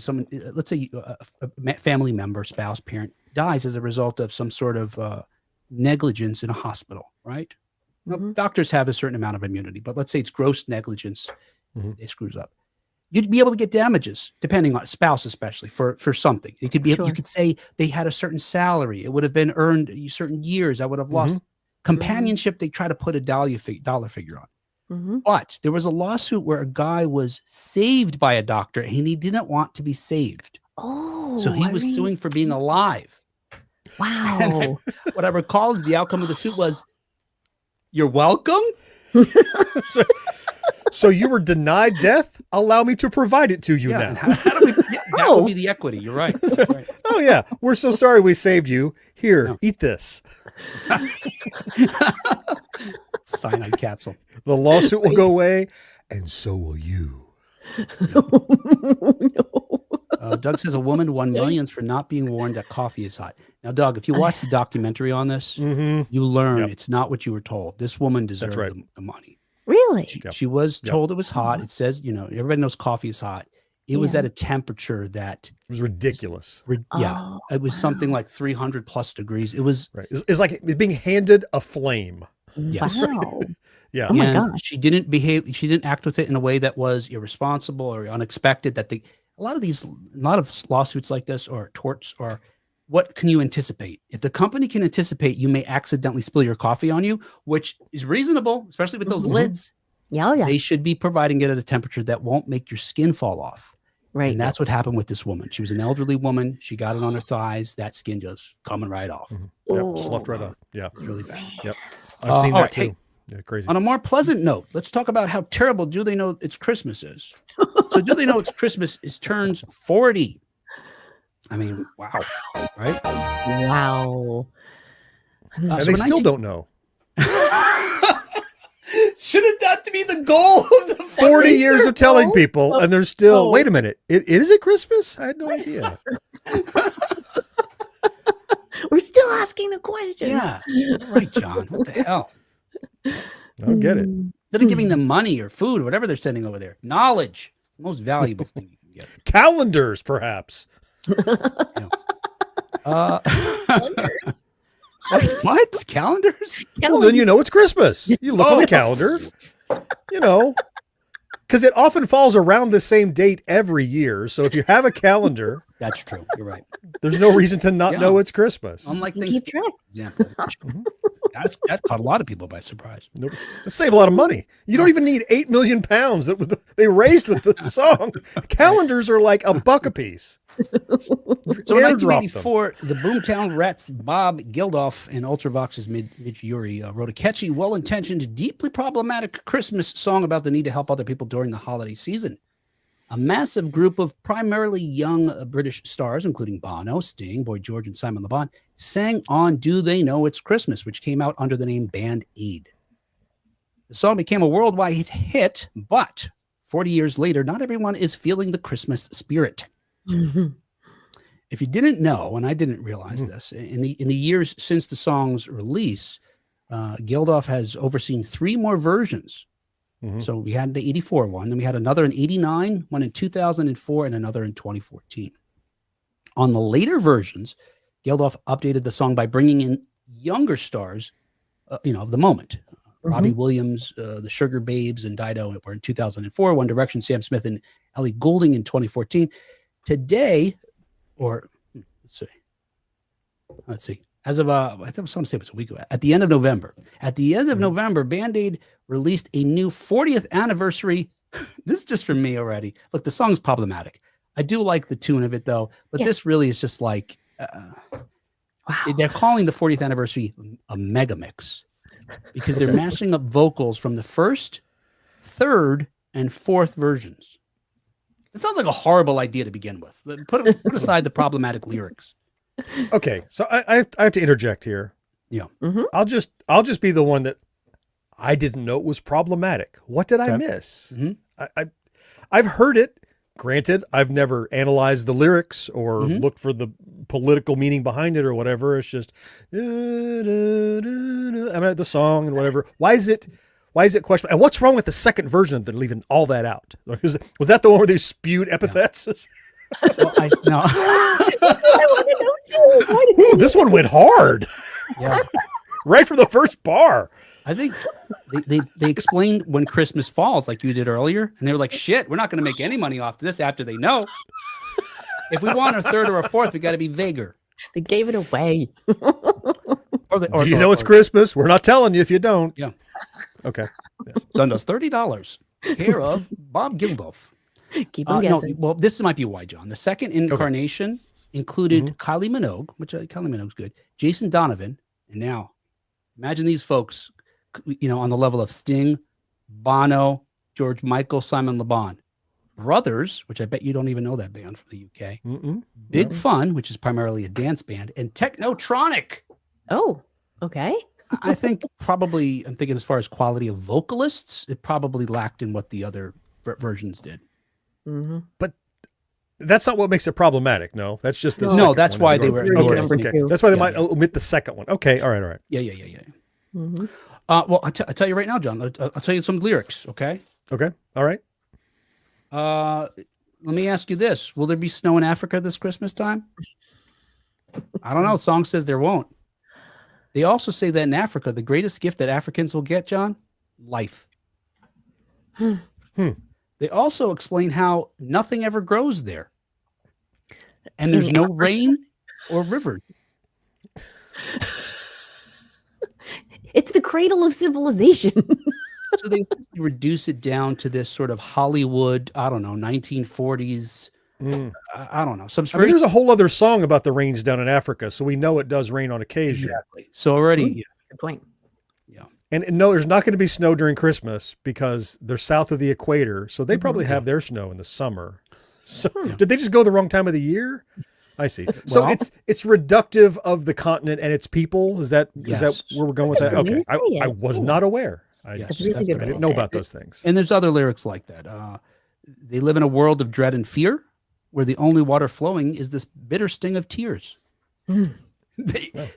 a family member, spouse, parent dies as a result of some sort of negligence in a hospital, right? Now, doctors have a certain amount of immunity, but let's say it's gross negligence. It screws up. You'd be able to get damages, depending on spouse, especially for something. It could be, you could say they had a certain salary. It would have been earned certain years. I would have lost companionship. They try to put a dollar figure on. But there was a lawsuit where a guy was saved by a doctor and he didn't want to be saved. Oh, so he was suing for being alive. Wow. And what I recall is the outcome of the suit was, "You're welcome." So you were denied death? Allow me to provide it to you now. How do we, that would be the equity. You're right. That's right. Oh, yeah. We're so sorry we saved you. Here, eat this. Cyanide capsule. The lawsuit will go away, and so will you. Doug says a woman won millions for not being warned that coffee is hot. Now, Doug, if you watch the documentary on this, you learn it's not what you were told. This woman deserved the money. Really? She was told it was hot. It says, everybody knows coffee is hot. It was at a temperature that it was ridiculous. It was something like 300 plus degrees. It was It's like being handed a flame. Yes. Wow. Yeah. Oh my gosh. She didn't act with it in a way that was irresponsible or unexpected. That a lot of lawsuits like this or torts are, what can you anticipate? If the company can anticipate you may accidentally spill your coffee on you, which is reasonable, especially with those lids. Yeah, they should be providing it at a temperature that won't make your skin fall off. Right. And that's what happened with this woman. She was an elderly woman. She got it on her thighs. That skin just coming right off. Yep, sloughed right off. Yeah. It's really bad. Yep. I've seen that right, too. hey, yeah, crazy. On a more pleasant note, let's talk about how terrible Do They Know It's Christmas is. So Do They Know It's Christmas turns 40. I mean, wow. Right? Wow. And they still don't know. Shouldn't that be the goal of the 40 years of telling people, and they're still, wait a minute, is it Christmas? I had no idea. We're still asking the question. Yeah. Right, John. What the hell? I don't get it. Instead of giving them money or food or whatever they're sending over there, knowledge, the most valuable thing you can get. Calendars, perhaps. What? Calendars? Well, then you know it's Christmas. You look on the calendar, because it often falls around the same date every year. So if you have a calendar, That's true. You're right. there's no reason to not know it's Christmas. Unlike You keep Thanksgiving, track. for example. That caught a lot of people by surprise. Nope. Let's save a lot of money. You don't even need 8 million pounds that they raised with the song. Calendars are like $1 a piece. So in Airdrop 1984, the Boomtown Rats' Bob Geldof and Ultravox's Mitch Uri wrote a catchy, well-intentioned, deeply problematic Christmas song about the need to help other people during the holiday season. A massive group of primarily young British stars, including Bono, Sting, Boy George, and Simon Le Bon, sang on Do They Know It's Christmas, which came out under the name Band Aid. The song became a worldwide hit, but 40 years later, not everyone is feeling the Christmas spirit. If you didn't know, and I didn't realize this, in the years since the song's release, Geldof has overseen 3 more versions. So we had the 84 one, then we had another in 89, one in 2004, and another in 2014. On the later versions, Geldof updated the song by bringing in younger stars, of the moment. Robbie Williams, the Sugar Babes, and Dido were in 2004. One Direction, Sam Smith, and Ellie Goulding in 2014. Today, or let's see. As of I think I was going to say it was a week ago. At the end of November, Band Aid released a new 40th anniversary. This is just for me already. Look, the song's problematic. I do like the tune of it though, but this really is just like they're calling the 40th anniversary a mega mix because they're mashing up vocals from the first, third, and fourth versions. It sounds like a horrible idea to begin with. Put aside the problematic lyrics. Okay, so I have to interject here. Yeah. I'll just be the one that I didn't know it was problematic. What did I miss? I've heard it. Granted, I've never analyzed the lyrics or looked for the political meaning behind it or whatever. It's just I mean, the song and whatever. Why is it questionable? And what's wrong with the second version of them leaving all that out? Was that the one where they spewed epithets? Well, no. I want to know too. Ooh, this one went hard. Yeah. Right from the first bar. I think they explained when Christmas falls, like you did earlier, and they were like, "Shit, we're not going to make any money off this." After they know, if we want a third or a fourth, we got to be vaguer. They gave it away. Do you know it's Christmas? We're not telling you if you don't. Yeah. Okay. Yes. Sundoes $30. Care of Bob Geldof. Keep them guessing. Well, this might be why, John. The second incarnation included Kylie Minogue, which Kylie Minogue's good, Jason Donovan, and now imagine these folks, on the level of Sting, Bono, George Michael, Simon Le Bon. Brothers, which I bet you don't even know that band from the UK. Big Fun, which is primarily a dance band, and Technotronic. Oh, okay. I think probably, I'm thinking as far as quality of vocalists, it probably lacked in what the other versions did. But that's not what makes it problematic. No, that's just the no. That's one. why they were Okay. That's why they might omit the second one. Okay, all right. Yeah. Well, I'll tell you right now, John. I'll tell you some lyrics. Okay. All right. Let me ask you this: will there be snow in Africa this Christmas time? I don't know. The song says there won't. They also say that in Africa, the greatest gift that Africans will get, John, life. They also explain how nothing ever grows there. And there's no rain or river. It's the cradle of civilization. So they reduce it down to this sort of Hollywood, I don't know, 1940s. I don't know. There's a whole other song about the rains down in Africa, so we know it does rain on occasion. Exactly. So already, good point. Yeah. And no, there's not going to be snow during Christmas because they're south of the equator, so they probably have their snow in the summer. So did they just go the wrong time of the year? I see. So it's reductive of the continent and its people. Is that where we're going with that? Okay. I was not aware. I didn't know about those things. And there's other lyrics like that. They live in a world of dread and fear, where the only water flowing is this bitter sting of tears.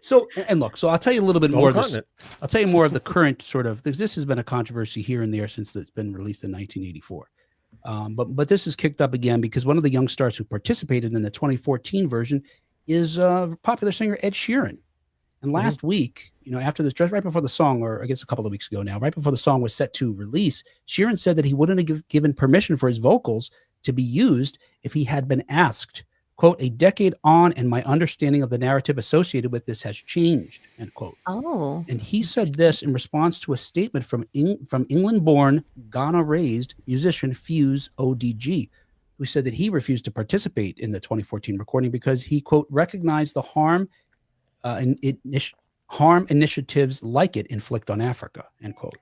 So I'll tell you a little bit more of this. I'll tell you more of the current sort of, this has been a controversy here and there since it's been released in 1984. But this is kicked up again because one of the young stars who participated in the 2014 version is popular singer Ed Sheeran. And last week, after this, just right before the song, or I guess a couple of weeks ago now, right before the song was set to release, Sheeran said that he wouldn't have given permission for his vocals to be used if he had been asked. Quote, a decade on and my understanding of the narrative associated with this has changed, end quote. Oh. And he said this in response to a statement from England-born, Ghana-raised musician Fuse ODG, who said that he refused to participate in the 2014 recording because he, quote, recognized the harm initiatives like it inflict on Africa, end quote.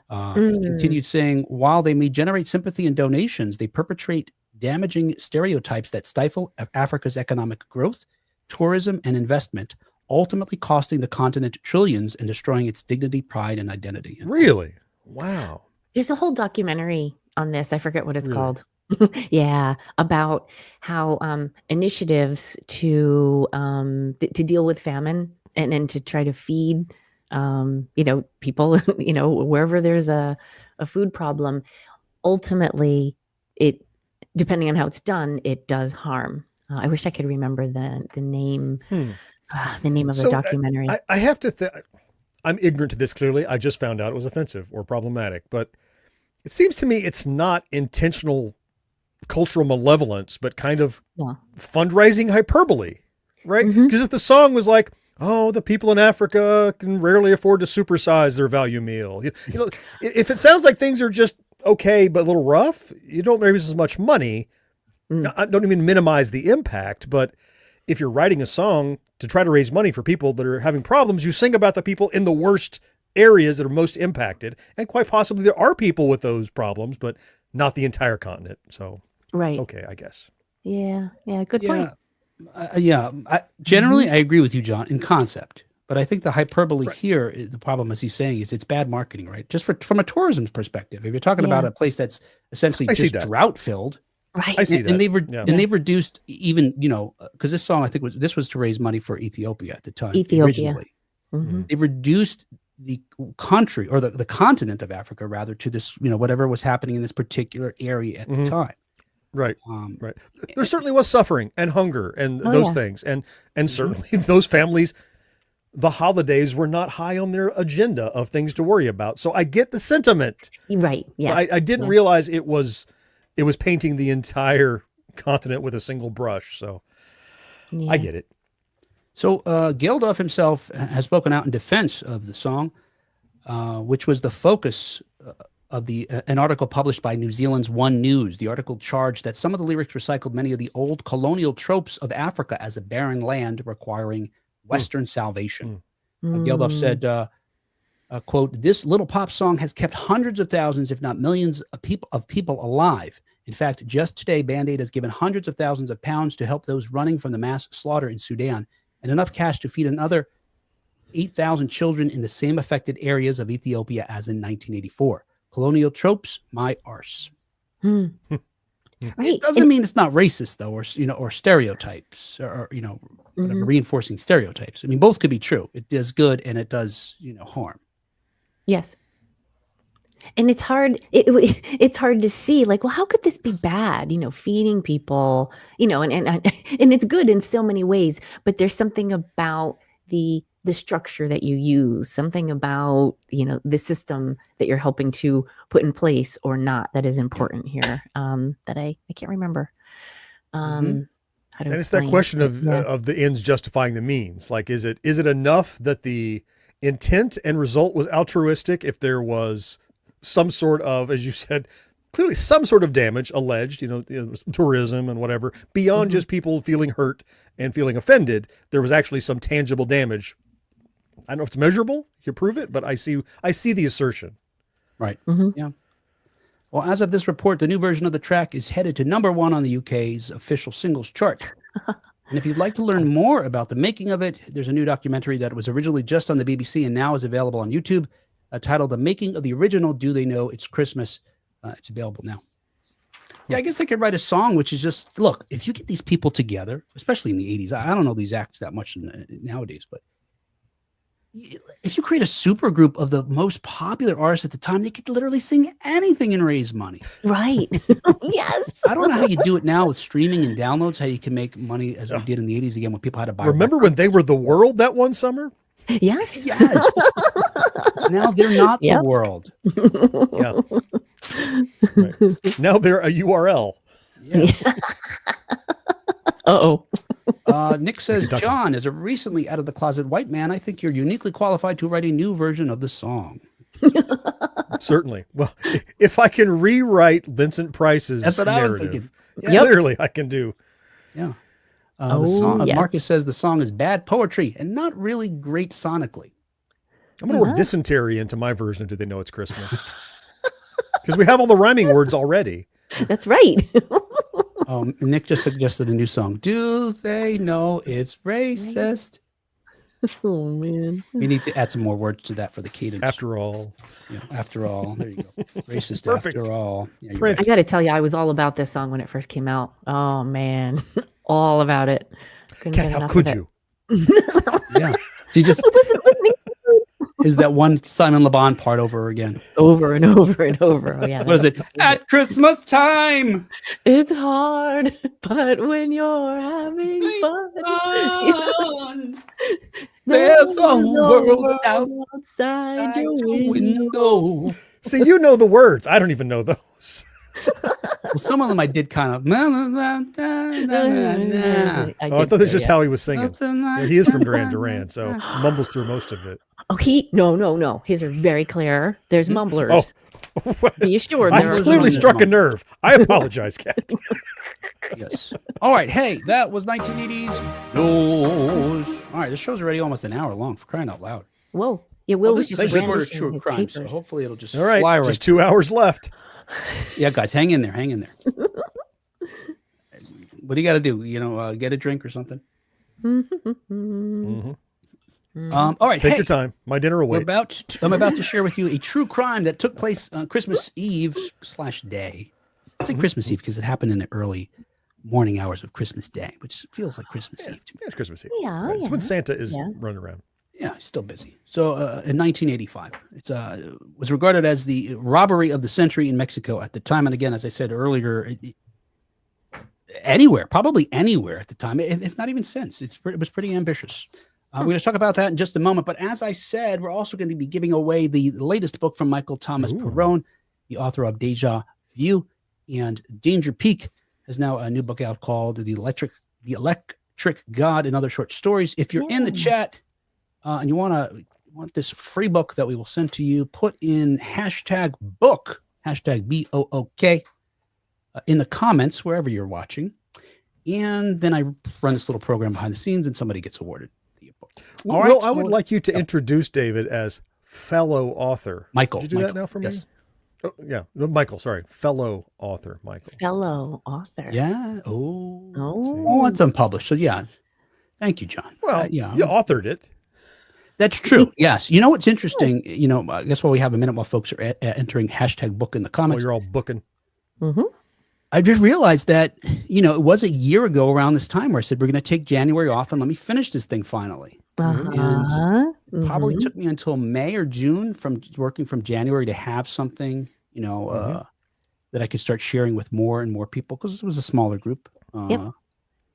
He continued saying, while they may generate sympathy and donations, they perpetrate damaging stereotypes that stifle Africa's economic growth, tourism, and investment, ultimately costing the continent trillions and destroying its dignity, pride, and identity. Really? Wow. There's a whole documentary on this. I forget what it's called. Yeah, about how initiatives to deal with famine and to try to feed people wherever there's a food problem, ultimately it, depending on how it's done, it does harm. I wish I could remember the name the name of the documentary. I have to I'm ignorant to this, clearly. I just found out it was offensive or problematic, but it seems to me it's not intentional cultural malevolence, but kind of fundraising hyperbole, right? Because if the song was like, oh, the people in Africa can rarely afford to supersize their value meal. If it sounds like things are just okay, but a little rough, you don't raise as much money. I don't even minimize the impact, but if you're writing a song to try to raise money for people that are having problems, you sing about the people in the worst areas that are most impacted. And quite possibly there are people with those problems, but not the entire continent. So, okay, I guess. Yeah. Good point. Generally, I agree with you, John, in concept. But I think the hyperbole here, the problem, as he's saying, is it's bad marketing, right? Just from a tourism perspective. If you're talking about a place that's essentially just drought-filled, right? I see that. And they've reduced even, because this song, I think this was to raise money for Ethiopia at the time. Originally. They've reduced the country, or the continent of Africa, rather, to this, whatever was happening in this particular area at the time. Right. Right. There certainly was suffering and hunger and those things. And certainly those families, the holidays were not high on their agenda of things to worry about. So I get the sentiment. Right. Yeah. I didn't realize it was painting the entire continent with a single brush. So I get it. So Geldof himself has spoken out in defense of the song, which was the focus of an article published by New Zealand's One News. The article charged that some of the lyrics recycled many of the old colonial tropes of Africa as a barren land requiring Western salvation. Geldof said, quote, this little pop song has kept hundreds of thousands, if not millions of people alive. In fact, just today, Band-Aid has given hundreds of thousands of pounds to help those running from the mass slaughter in Sudan, and enough cash to feed another 8,000 children in the same affected areas of Ethiopia as in 1984. Colonial tropes, my arse. Right. It doesn't mean it's not racist, though, or stereotypes, or whatever, reinforcing stereotypes. I mean, both could be true. It does good and it does, harm. Yes. And it's hard. It's hard to see, like, well, how could this be bad? Feeding people, and it's good in so many ways. But there's something about the structure that you use, something about the system that you're helping to put in place or not, that is important here. That I can't remember. And it's that question of the ends justifying the means. Like, is it enough that the intent and result was altruistic if there was some sort of, as you said, clearly some sort of damage alleged, tourism and whatever, beyond just people feeling hurt and feeling offended? There was actually some tangible damage. I don't know if it's measurable, you can prove it, but I see the assertion. Right. Yeah. Well, as of this report, the new version of the track is headed to #1 on the UK's official singles chart. And if you'd like to learn more about the making of it, there's a new documentary that was originally just on the BBC and now is available on YouTube, titled The Making of the Original Do They Know It's Christmas? It's available now. Yeah, I guess they could write a song which is just, look, if you get these people together, especially in the 80s, I don't know these acts that much nowadays, but if you create a super group of the most popular artists at the time, they could literally sing anything and raise money. Right. Yes. I don't know how you do it now with streaming and downloads, how you can make money as we did in the 80s again when people had to buy. Remember when they were the world that one summer? Yes. Yes. Now they're not the Yep. world. Yeah. Right. Now they're a URL. Yeah. Uh-oh. Nick says, Kentucky. John, as a recently out of the closet white man, I think you're uniquely qualified to write a new version of the song. Certainly. Well, if I can rewrite Vincent Price's That's what I was narrative, thinking. Yep. clearly I can do. Yeah. Oh, The song, yes. Marcus says the song is bad poetry and not really great sonically. I'm going to work dysentery into my version of Do They Know It's Christmas? Because we have all the rhyming words already. That's right. Nick just suggested a new song. Do they know it's racist? Oh, man. We need to add some more words to that for the cadence. After all. Yeah, after all. There you go. Racist Perfect. after all. Yeah, you're Print. I got to tell you, I was all about this song when it first came out. Oh, man. All about it. Couldn't Kat, get how enough could of it. you? right. Yeah. She just I wasn't listening is that one Simon Le Bon part over again. over and over and over. Oh, yeah. What is it? At Christmas time. It's hard, but when you're having fun, There's a world outside your your window. window. See, you know the words. I don't even know those. Well, some of them I did kind of. I Oh, I did thought that's too, just yeah. how he was singing. Yeah, he is from Duran Duran, so mumbles through most of it. Oh, no. His are very clear. There's mumblers. Oh, Be assured I there are clearly mumblers. struck a nerve. I apologize, Kat. Yes. All right. Hey, that was 1980s news. All right. This show's already almost an hour long, for crying out loud. Whoa. Yeah, Well, Will was this just is a shorter brandishing true his crime, so papers. hopefully it'll just All right, fly right. just 2 hours left. Yeah, guys, hang in there. Hang in there. What do you got to do? Get a drink or something? Mhm. All right. Take hey, your time. My dinner will wait. I'm about to share with you a true crime that took place on Christmas Eve / day. I say Christmas Eve because it happened in the early morning hours of Christmas Day, which feels like Christmas Eve to me. Yeah, it's Christmas Eve. Yeah, Right. It's when yeah. Santa is Yeah. running around. Yeah, he's still busy. So in 1985, it was regarded as the robbery of the century in Mexico at the time. And again, as I said earlier, probably anywhere at the time, if not even since. It was pretty ambitious. We're going to talk about that in just a moment. But as I said, we're also going to be giving away the latest book from Michael Thomas Ooh. Perrone, the author of Deja Vu and Danger Peak, has now a new book out called The Electric God and Other Short Stories. If you're in the chat and you want this free book that we will send to you, put in #book, #BOOK, in the comments wherever you're watching. And then I run this little program behind the scenes and somebody gets awarded the book. All Well, right, I would so- like you to introduce David as fellow author. Michael. Did you do Michael, that now for me? yes. Oh, yeah. No, Michael, sorry. Fellow author, Michael. Fellow author. Yeah. Oh, Oh. it's unpublished. So yeah. Thank you, John. Well, yeah. you authored it. That's true. Yes. You know what's interesting? I guess while we have a minute while folks are entering #book in the Oh, comments, you're all booking. Mm-hmm. I just realized that, it was a year ago around this time where I said, we're going to take January off and let me finish this thing finally. Uh-huh. Probably took me until May or June from working from January to have something, that I could start sharing with more and more people because it was a smaller group. Yep.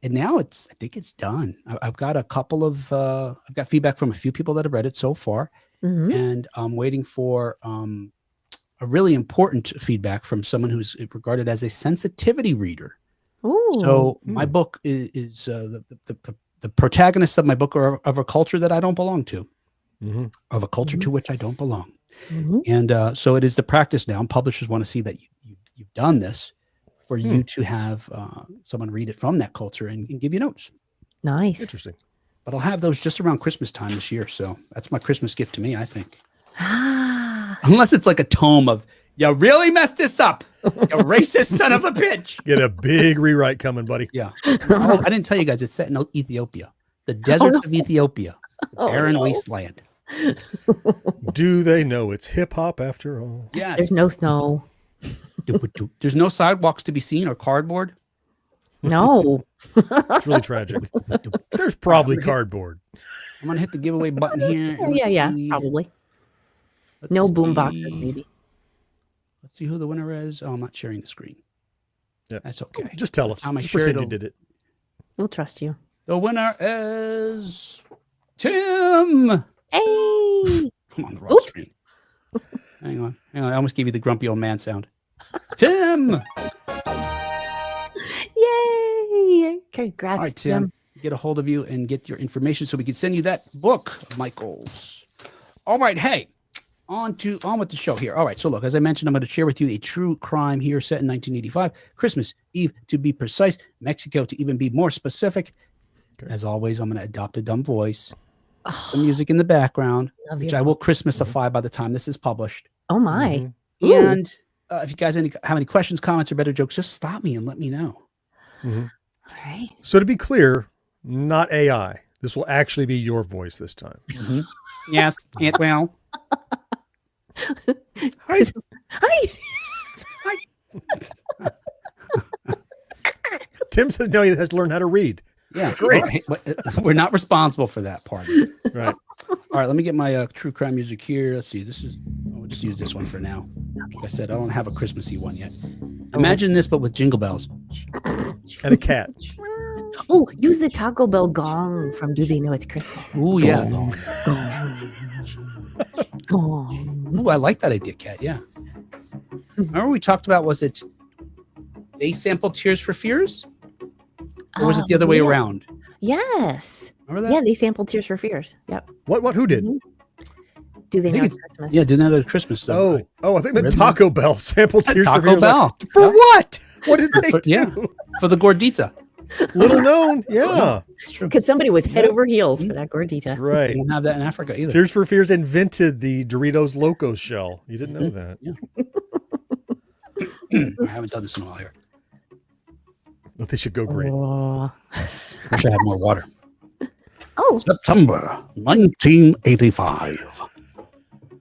And now I think it's done. I've got a couple of, I've got feedback from a few people that have read it so far. Mhm. And I'm waiting for a really important feedback from someone who's regarded as a sensitivity reader. Ooh. So my book is the protagonists of my book are of a culture that I don't belong to, of a culture to which I don't belong. Mhm. And so it is the practice now. And publishers want to see that you've done this for you to have someone read it from that culture and give you notes. Nice. Interesting. But I'll have those just around Christmas time this year. So that's my Christmas gift to me, I think. Ah. Unless it's like a tome of, you really messed this up, you racist son of a bitch. Get a big rewrite coming, buddy. Yeah. Oh, I didn't tell you guys, it's set in Ethiopia, the deserts of Ethiopia, the barren wasteland. Do they know it's hip hop after all? Yes. There's no snow. There's no sidewalks to be seen or cardboard. No. It's really tragic. There's probably cardboard. I'm going to hit the giveaway button here. and let's Yeah, see. probably. Let's No boom boxes, see. maybe. Let's see who the winner is. Oh, I'm not sharing the screen. Yeah. That's okay. Just tell us. How am I Just sure pretend you it'll- did it. We'll trust you. The winner is Tim. Hey! I'm on the wrong Oops. screen. Hang on. I almost gave you the grumpy old man sound. Tim! Yay! Congrats, All right, Tim. Tim. Get a hold of you and get your information so we can send you that book, Michaels. All right, hey, on with the show here. All right, so look, as I mentioned, I'm going to share with you a true crime here set in 1985, Christmas Eve to be precise, Mexico to even be more specific. Okay. As always, I'm going to adopt a dumb voice, some music in the background, which I will Christmasify by the time this is published. Oh my! And if you guys have any questions, comments, or better jokes, just stop me and let me know. All right. So to be clear, not AI. This will actually be your voice this time. Yes, it will. Hi. Tim says no, he has to learn how to read. Yeah, great. We're not responsible for that part. Right. All right, let me get my true crime music here. Let's see. We'll just use this one for now. Like I said, I don't have a Christmassy one yet. Imagine this, but with jingle bells. And a cat. Oh, use the Taco Bell gong from Do They Know It's Christmas? Oh, yeah. Gong. Oh, I like that idea, Kat. Yeah. Remember we talked about, was it they sampled Tears for Fears? Or was it the other way around? Yes. Remember that? Yeah, they sampled Tears for Fears. Yep. What? Who did? Do They Know It's Christmas? Yeah, Do They Know It's Christmas. So I think the Taco Bell sampled Tears for Taco Fears. Bell. For what? What did they do? Yeah, for the gordita. Little known. Yeah. Because somebody was head over heels for that gordita. That's right. They don't have that in Africa either. Tears for Fears invented the Doritos Locos shell. You didn't know that. Yeah. I haven't done this in a while here. But they should go green. Wish I had more water. Oh. September 1985.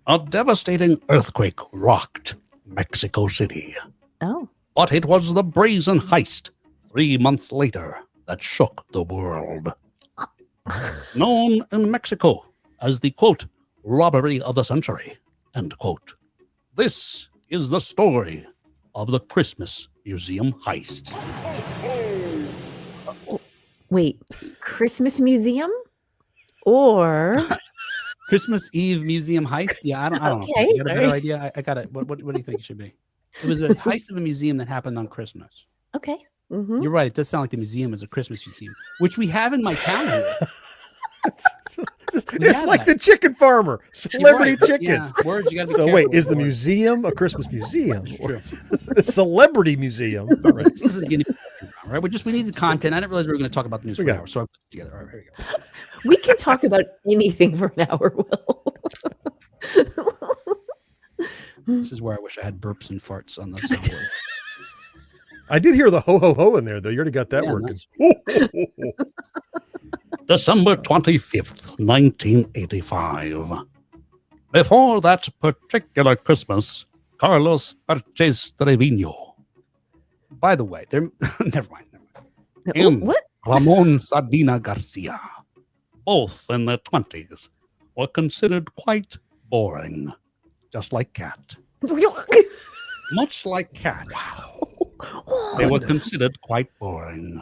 A devastating earthquake rocked Mexico City. Oh. But it was the brazen heist 3 months later that shook the world. Known in Mexico as the, quote, robbery of the century, end quote. This is the story of the Christmas Museum heist. Wait, Christmas Museum? Or Christmas Eve Museum heist? Yeah, I don't know. Okay, You got a better idea? I got it. What do you think it should be? It was a heist of a museum that happened on Christmas. okay. Mm-hmm. You're right. It does sound like the museum is a Christmas museum, which we have in my town here. It's like the chicken farmer, celebrity chickens. Yeah, words, you gotta be So careful wait, with is the words. museum a Christmas museum? True. A celebrity museum. All right. This isn't getting right. We needed content. I didn't realize we were going to talk about the news for an hour, so I put it together. All right, here we go. We can talk about anything for an hour, Will. This is where I wish I had burps and farts on the soundboard. I did hear the ho ho ho in there, though. You already got that working. Nice. December 25th, 1985. Before that particular Christmas, Carlos purchased Trevino. By the way, they're never mind. And What? Ramon Sardina Garcia, both in their 20s, were considered quite boring, just like Kat. Much like Kat. They were considered quite boring.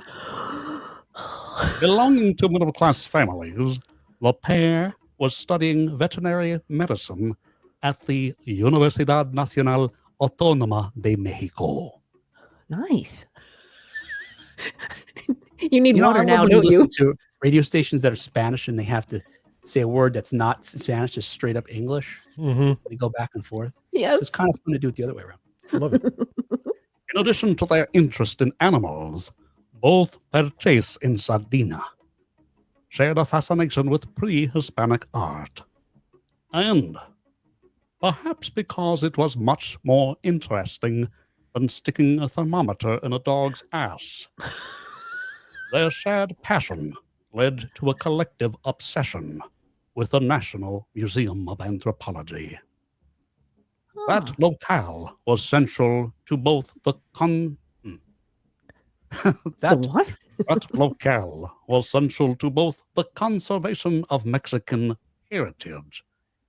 Belonging to middle-class families, the pair was studying veterinary medicine at the Universidad Nacional Autónoma de Mexico. Nice. You need You know, water I love now, when don't you? listen to radio stations that are Spanish and they have to say a word that's not Spanish, just straight up English. Mm-hmm. They go back and forth. Yes. It's kind of fun to do it the other way around. Love it. In addition to their interest in animals, both Perches and Sardina shared a fascination with pre-Hispanic art. And, perhaps because it was much more interesting than sticking a thermometer in a dog's ass, their shared passion led to a collective obsession with the National Museum of Anthropology. That locale was central to both the What? That locale was central to both the conservation of Mexican heritage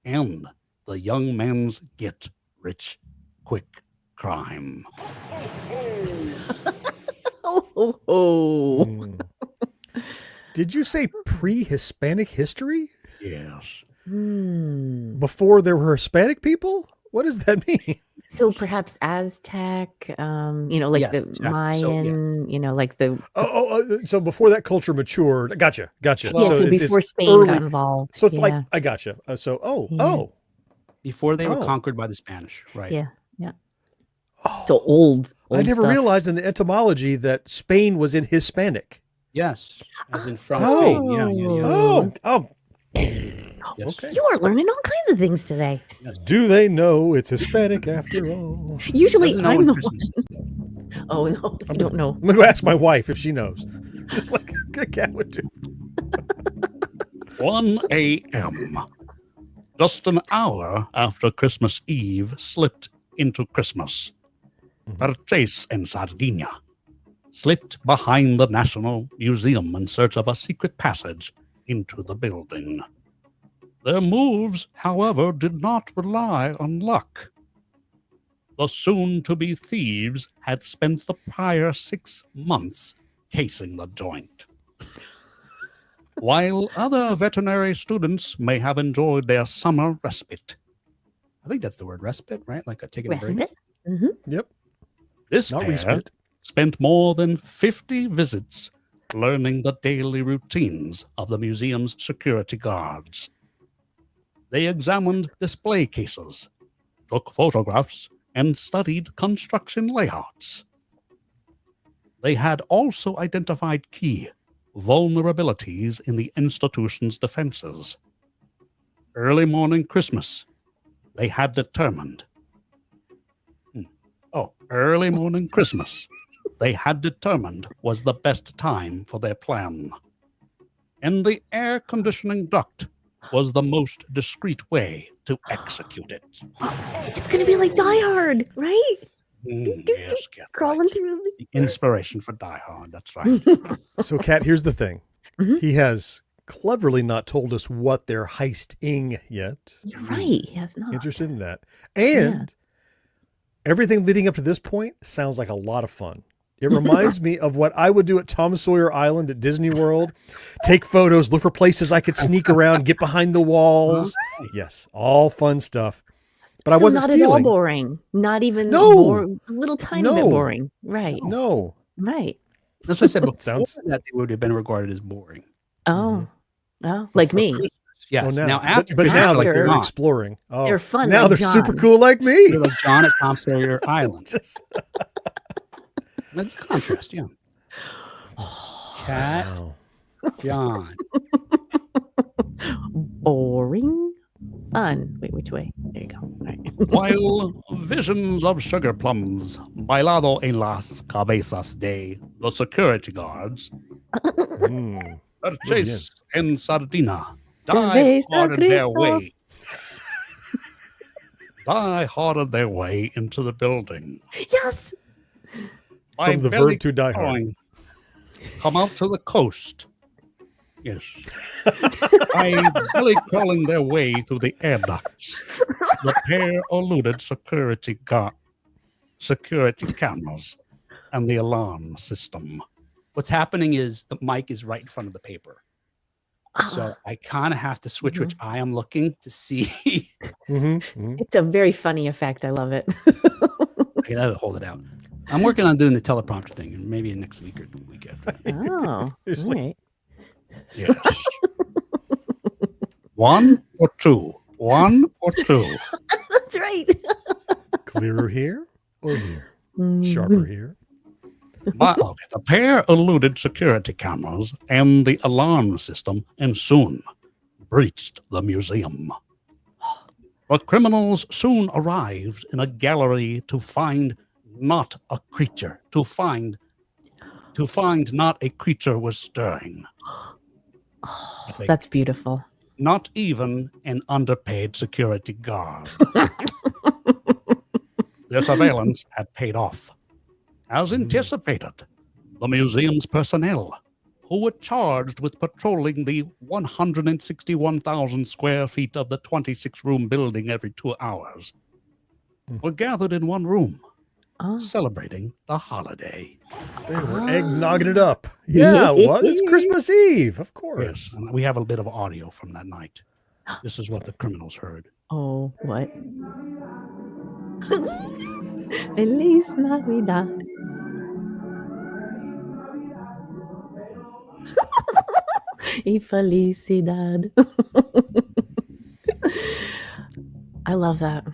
and the young man's get-rich-quick crime. Did you say pre-Hispanic history? Yes. before there were Hispanic people? What does that mean? So perhaps Aztec, like Yes, the exactly. So, yeah. Mayan, like the So before that culture matured, gotcha. Well, so So it's before Spain early. got involved. So it's like Yeah. I gotcha. Yeah. Before they were Oh. conquered by the Spanish, right? Yeah. So old I never stuff. realized in the etymology that Spain was in Hispanic. Yes, as in from Oh. Spain. Yeah. Oh. Yes. Okay. You are learning all kinds of things today. Do they know it's Hispanic after all? Usually Doesn't know I'm when the Christmas one. is, though. Oh no, I don't know. I'm going to ask my wife if she knows. Just like a cat would do. 1 a.m. Just an hour after Christmas Eve slipped into Christmas. Purchase in Sardinia. Slipped behind the National Museum in search of a secret passage into the building. Their moves, however, did not rely on luck. The soon-to-be thieves had spent the prior 6 months casing the joint. While other veterinary students may have enjoyed their summer respite. I think that's the word respite, right? Like taking a break. Respite. Mm-hmm. Yep. This Not pair respite. spent more than 50 visits learning the daily routines of the museum's security guards. They examined display cases, took photographs, and studied construction layouts. They had also identified key vulnerabilities in the institution's defenses. Early morning Christmas, they had determined. Early morning Christmas, they had determined was the best time for their plan. And the air conditioning duct was the most discreet way to execute it. It's gonna be like Die Hard, right? Yes, Kat, Crawling right. through. The inspiration for Die Hard. That's right. So, Kat, here's the thing. Mhm. He has cleverly not told us what they're heisting yet. You're right. He has not. Interested in that. And everything leading up to this point sounds like a lot of fun. It reminds me of what I would do at Tom Sawyer Island at Disney World. Take photos, look for places I could sneak around, get behind the walls. Yes, all fun stuff. But I wasn't not stealing. at all boring. Not even No. a little tiny No. bit boring. Right. No. Right. That's what I said before. Sounds- That they would have been regarded as boring. Oh. Oh, like For me. Christmas, yes. Oh, Now after but Christmas, now like like they're John. exploring. Oh, They're fun now like they're John. super cool like me. They're like John at Tom Sawyer Island. Just- That's a contrast, yeah. Cat, Wow. John. Boring. Fun. Wait, which way? There you go. All right. While visions of sugar plums, bailado en las cabezas de los security guards, Mm. Purchase en Sardina, Cerveza die-harded their Cristo. way. Die-harded their way into the building. Yes. By From the belly verb to die hard. crawling, come out to the coast. Yes. By belly crawling their way through the air ducts, the pair eluded security cameras and the alarm system. What's happening is the mic is right in front of the paper. So I kind of have to switch which eye I'm looking to see. Mhm, mhm. It's a very funny effect. I love it. I gotta hold it out. I'm working on doing the teleprompter thing, and maybe next week or the week after. Oh. It's All like- right. Yes. 1 or 2. 1 or 2. That's right. Clearer here or here? Mm-hmm. Sharper here. But the pair eluded security cameras and the alarm system and soon breached the museum. The criminals soon arrived in a gallery to find not a creature, to find not a creature was stirring. I think That's beautiful. not even an underpaid security guard. Their surveillance had paid off. As anticipated, the museum's personnel, who were charged with patrolling the 161,000 square feet of the 26-room building every 2 hours, were gathered in one room, Oh. celebrating the holiday. They were eggnogging it up. Yeah, it was. It's Christmas Eve, of course. Yes, and we have a bit of audio from that night. This is what the criminals heard. Oh, what? Feliz Navidad. Y felicidad. I love that.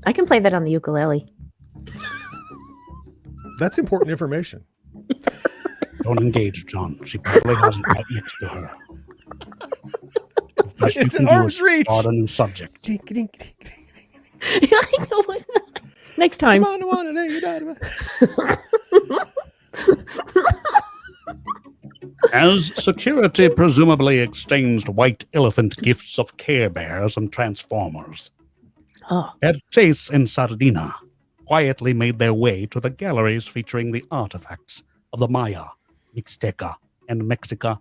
I can play that on the ukulele. That's important information. Don't engage, John. She probably hasn't got yet to her. Best you It's can an do arm's is reach. start a new subject. Dink, dink, dink, dink. I know what. Next time. Come on, As security presumably exchanged white elephant gifts of Care Bears and Transformers, Oh, Chase and Sardina quietly made their way to the galleries featuring the artifacts of the Maya, Mixteca, and Mexica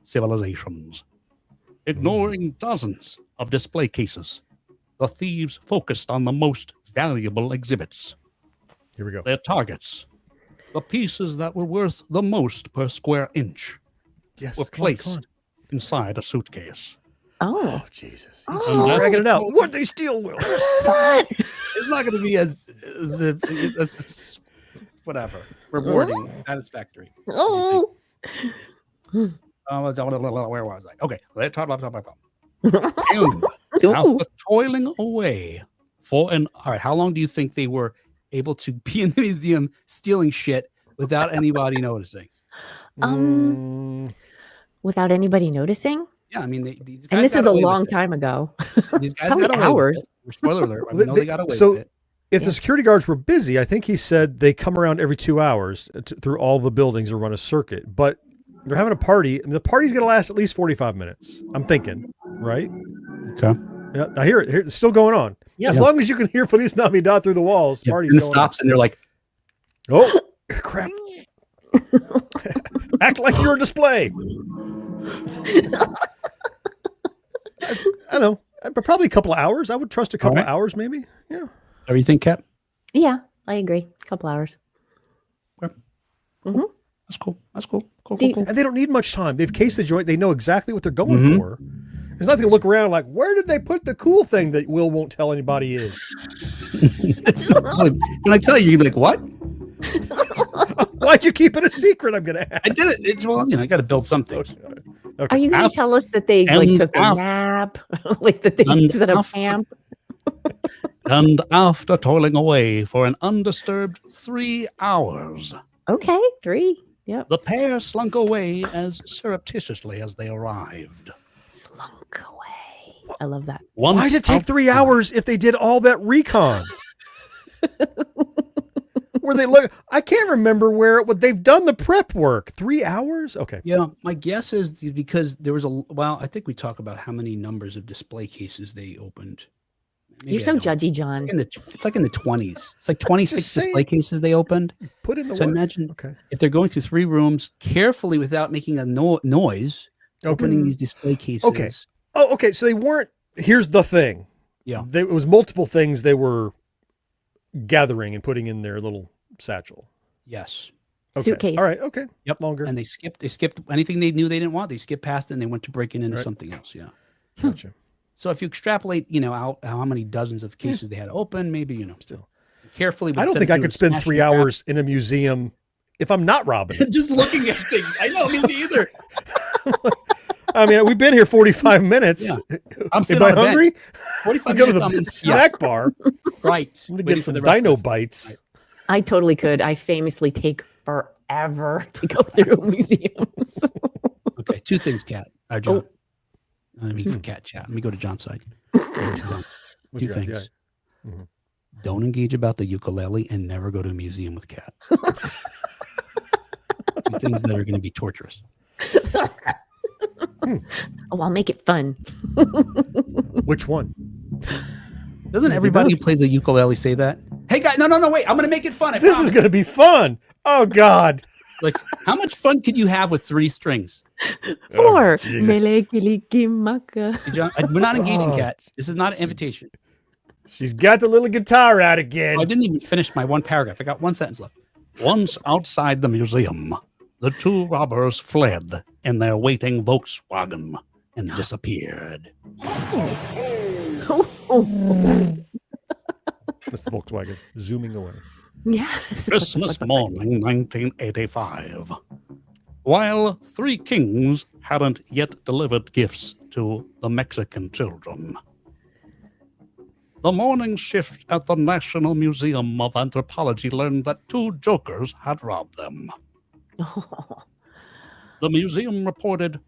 civilizations. Ignoring dozens of display cases, the thieves focused on the most valuable exhibits. Here we go. Their targets, the pieces that were worth the most per square inch, Yes. were Come on, come placed on. inside a suitcase. oh. Oh, Jesus. Oh. He's just dragging it out. What'd they steal, Will? What? It's not going to be as whatever rewarding, satisfactory. Oh. Where was I? Okay, let's talk about And Ooh. after toiling away for an all right, how long do you think they were able to be in the museum stealing shit without anybody noticing? Without anybody noticing? Yeah, I mean, these guys And this got is a away with long it. time ago. These guys Probably got away with hours. it. Spoiler alert. I know they got away So- with it. If the security guards were busy, I think he said they come around every 2 hours through all the buildings and run a circuit. But they're having a party, and the party's going to last at least 45 minutes. I'm thinking, right? Okay. Yeah, I hear it. It's still going on. Yeah. As long as you can hear Feliz Navidad through the walls, Yeah, party's and it going stops, and they're like, on. Oh, crap. Act like you're a display. I don't know. But probably a couple of hours. I would trust a couple of hours, maybe. Yeah. everything kept. Yeah, I agree. A couple hours. Okay. Mhm. That's cool. That's cool. Cool, Do cool, you- cool. And they don't need much time. They've cased the joint. They know exactly what they're going Mhm. for. There's nothing to look around like, where did they put the cool thing that Will won't tell anybody is? It's not really, when I tell you, you'd be like, what? Why'd you keep it a secret? I'm going to ask. I did it. Well, I got to build something. Okay. Are you going to Af- tell us that they like and took a af- nap? Like that they and set up after- camp? And after toiling away for an undisturbed 3 hours, Okay, 3. Yep. the pair slunk away as surreptitiously as they arrived. Slunk away. I love that. Once Why did it take 3 hours if they did all that recon? Where they look, I can't remember where what they've done the prep work. 3 hours? Okay. Yeah, my guess is because there was I think we talk about how many numbers of display cases they opened. Maybe You're I so don't. judgy, John. It's like in the 20s. It's like 26 Just saying. display cases they opened. Put in the So work. imagine Okay. if they're going through 3 rooms carefully without making a noise, opening these display cases. Okay. Oh, okay. So they weren't. Here's the thing. Yeah. It was multiple things they were gathering and putting in their little satchel. Yes. Okay. Suitcase. All right. Okay. Yep. Longer. And they skipped anything they knew they didn't want. They skipped past it and they went to breaking into Right. something else. Yeah. Gotcha. So if you extrapolate, out how many dozens of cases they had open, maybe, Still. carefully. I don't think I could spend 3 hours in a museum if I'm not robbing it. Just looking at things. I know, me neither. I mean, we've been here 45 minutes. Yeah. I'm Am sitting I on a bench. hungry? 45 I go to minutes. the I'm snack bar. right. I'm going to waiting get for some the rest dino of it. bites. I totally could. I famously take forever to go through museums. Okay. 2 things, Kat. John. Oh. Let me for Cat chat. Let me go to John's side. What 2 you got? things. Yeah. Mhm. Don't engage about the ukulele and never go to a museum with Cat. 2 things that are going to be torturous. Oh, I'll make it fun. Which one? Doesn't everybody who plays a ukulele say that? Hey, guys, no, wait. I'm going to make it fun. I This is promise. going to be fun. Oh, God. Like, how much fun could you have with 3 strings? 4. Jesus. Melekiliki-maka. Hey, John, we're not engaging, Oh. Cat. This is not an invitation. She's got the little guitar out again. I didn't even finish my 1 paragraph. I got 1 sentence left. Once outside the museum, the 2 robbers fled in their waiting Volkswagen and disappeared. That's the Volkswagen zooming away. Yes. Christmas morning, 1985. While 3 kings hadn't yet delivered gifts to the Mexican children. The morning shift at the National Museum of Anthropology learned that 2 jokers had robbed them. The museum reported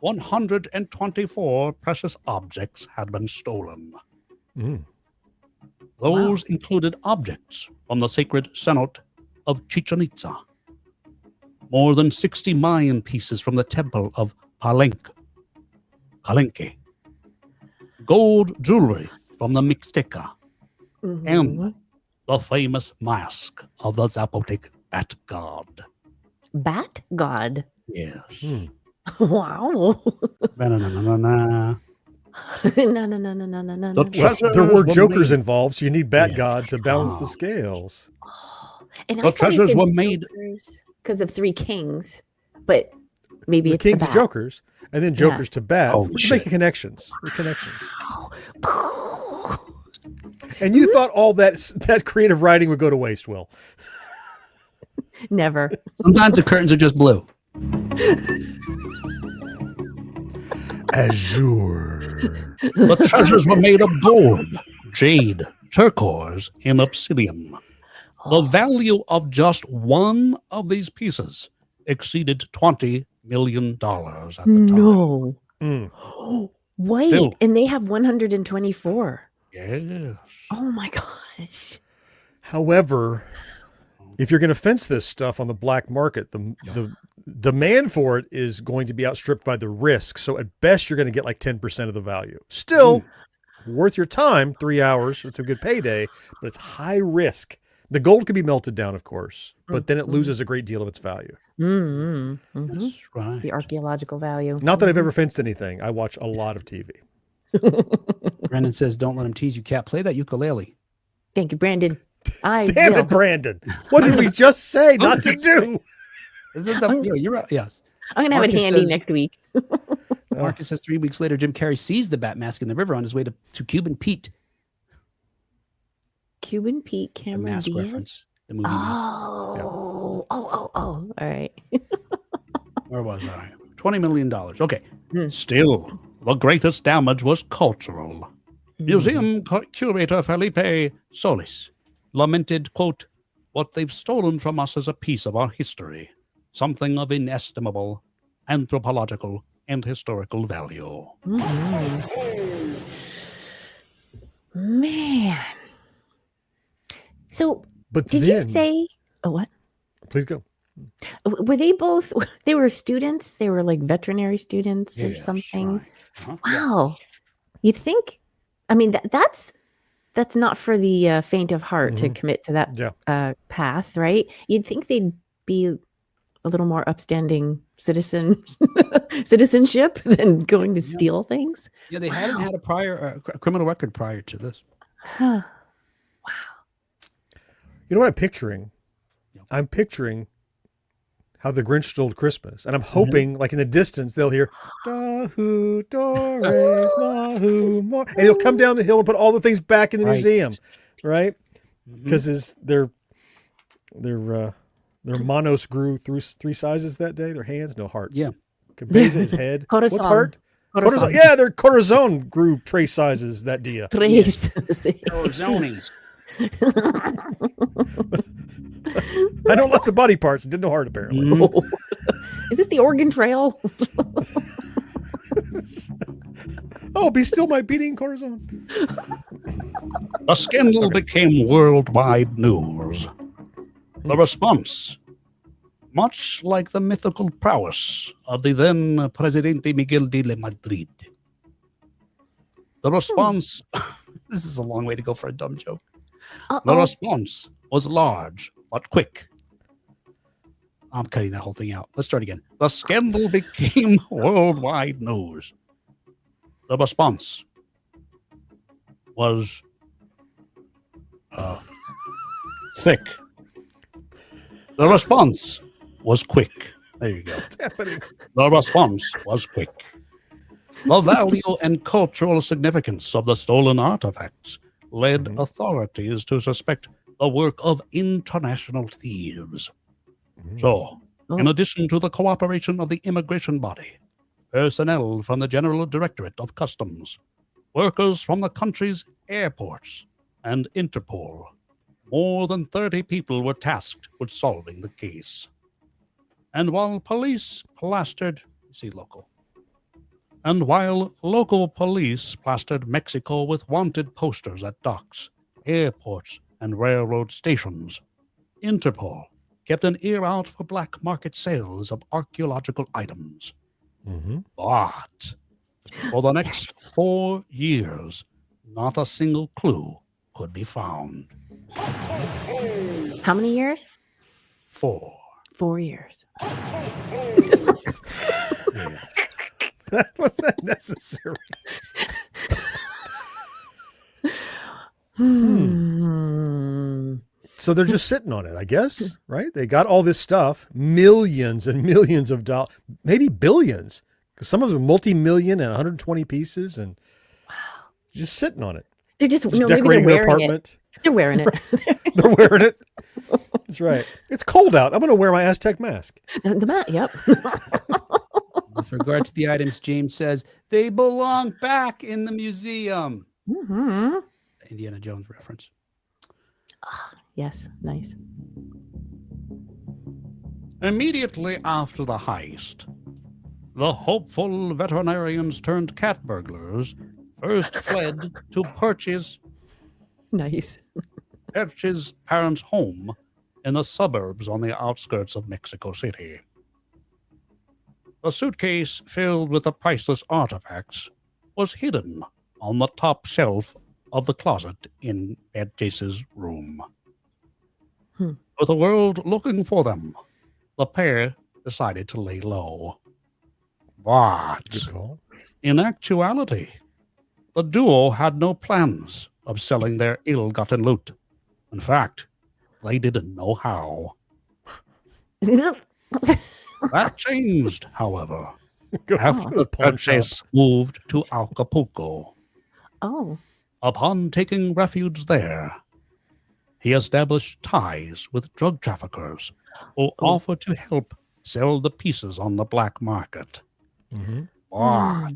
124 precious objects had been stolen. Mm. Those included objects from the sacred cenote of Chichen Itza, more than 60 Mayan pieces from the temple of Palenque, gold jewelry from the Mixteca, and the famous mask of the Zapotec bat god. Bat god. Yes. Wow. Na-na-na-na-na. No. The Well, treasures there were were jokers made- involved, so you need Bat Yeah. God to balance the scales. And The treasures were made- because of 3 kings, but maybe The it's kings the to bat. jokers, and then jokers to Bat. Holy You're shit. making connections. The connections. And you thought all that creative writing would go to waste, Will. Never. Sometimes the curtains are just blue. Azure. The treasures were made of gold, jade, turquoise, and obsidian. The value of just one of these pieces exceeded $20 million at the time. No. Mm. Wait, Still. and they have 124. Yes. Oh my gosh. However, if you're going to fence this stuff on the black market, the demand for it is going to be outstripped by the risk. So at best, you're going to get like 10% of the value. Still worth your time, 3 hours. It's a good payday, but it's high risk. The gold can be melted down, of course, but then it loses a great deal of its value. That's right. The archaeological value. Not that I've ever fenced anything. I watch a lot of TV. Brandon says, "Don't let him tease you, cat. Play that ukulele." Thank you, Brandon. I Damn will. it, Brandon. What did we just say not to do? This is the, you're right. Yes. I'm going to have it Marcus handy says- next week. Marcus says 3 weeks later, Jim Carrey sees the bat mask in the river on his way to Cuban Pete. Cuban Pete A Cameron mask Diaz. reference. The movie mask. Oh. All right. Where was I? $20 million. Okay. Still, the greatest damage was cultural. Museum curator Felipe Solis lamented, quote, "What they've stolen from us is a piece of our history, something of inestimable anthropological and historical value." Man. So, But did then, you say, oh, what? please go. Were they both, they were students? They were like veterinary students or Yes, something? right. Uh-huh. Wow. You'd think, I mean, that's not for the faint of heart to commit to that Yeah. path, right? You'd think they'd be a little more upstanding citizenship than going to steal things. Yeah, they hadn't had a prior criminal record prior to this. Huh. You know what I'm picturing? I'm picturing how the Grinch stole Christmas. And I'm hoping, like in the distance, they'll hear, "Da-hoo, da-re, la-hoo, more." And he'll come down the hill and put all the things back in the Right. museum, right? Because their monos grew through 3 sizes that day. Their hands, no hearts. Yeah. Cabeza, his head. What's Corazon. heart? Corazon. Yeah, their corazon grew trace sizes that dia. Trace. Zonings. I know lots of body parts. Didn't know heart, apparently. Is this the Oregon Trail? Oh, be still my beating corazon. The scandal became worldwide news. The response, much like the mythical prowess of the then Presidente Miguel de Madrid. The response, This is a long way to go for a dumb joke. the response was large but quick. I'm cutting that whole thing out. Let's start again. The scandal became worldwide news. The response was thick. The response was quick. There you go. What's happening? The response was quick. The value and cultural significance of the stolen artifacts led Mhm. authorities to suspect the work of international thieves. So, in Oh. addition to the cooperation of the immigration body, personnel from the General Directorate of Customs, workers from the country's airports, and Interpol, more than 30 people were tasked with solving the case. And while police plastered, see local, and while local police plastered Mexico with wanted posters at docks, airports, and railroad stations, Interpol kept an ear out for black market sales of archaeological items. Mm-hmm. But for the next 4 years, not a single clue could be found. How many years? 4. 4 years. Was that necessary? So they're just sitting on it, I guess, right? They got all this stuff, millions and millions of dollars, maybe billions, because some of them are multi-million and 120 pieces, and just sitting on it. They're just Just no, maybe decorating they're their wearing apartment. it. They're wearing it. They're wearing it. That's right. It's cold out. I'm going to wear my Aztec mask. The mat, yep. With regard to the items, James says they belong back in the museum. Mm-hmm. Indiana Jones reference. Yes, nice. Immediately after the heist, the hopeful veterinarians turned cat burglars first fled to Perch's Nice. parents' home in the suburbs on the outskirts of Mexico City. The suitcase filled with the priceless artifacts was hidden on the top shelf of the closet in Perch's room. With the world looking for them, the pair decided to lay low. But Good call. in actuality, the duo had no plans of selling their ill-gotten loot. In fact, they didn't know how. That changed, however, Go to after the pawn shop. Perches moved to Acapulco. Oh. Upon taking refuge there, he established ties with drug traffickers who offered to help sell the pieces on the black market. Mm-hmm. But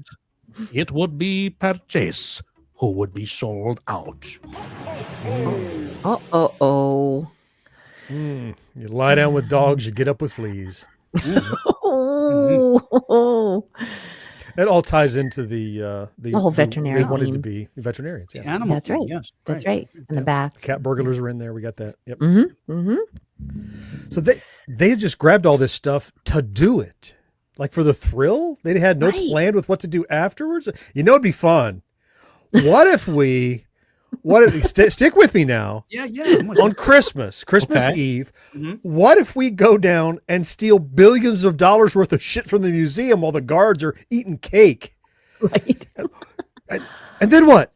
it would be Perches who would be sold out. Oh. You lie down with dogs, you get up with fleas. Oh. It all ties into the whole they veterinarian wanted to theme. be veterinarians. The Yeah. animal That's thing, right. Yes, That's right. And the bats. Cat burglars are in there. We got that. Yep. Mm-hmm. Mm-hmm. So they had just grabbed all this stuff to do it, like for the thrill. They had no Right. plan with what to do afterwards. You know, it'd be fun. What if we? Stick with me now? Yeah. I'm with On you. Christmas Okay. Eve, Mhm. what if we go down and steal billions of dollars worth of shit from the museum while the guards are eating cake? Right. And then what?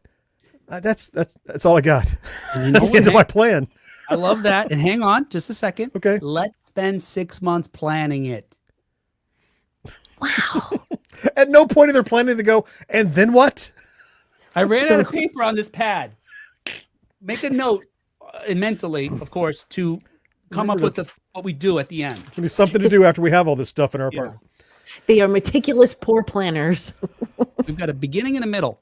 That's all I got. And you know That's the what, end of my Hank? plan. I love that. And hang on just a second. Okay. Let's spend 6 months planning it. Wow. At no point in their planning to go, and then what? I ran So- out of paper on this pad. Make a note, mentally, of course, to come up with what we do at the end. Give me something to do after we have all this stuff in our Yeah. apartment. They are meticulous, poor planners. We've got a beginning and a middle.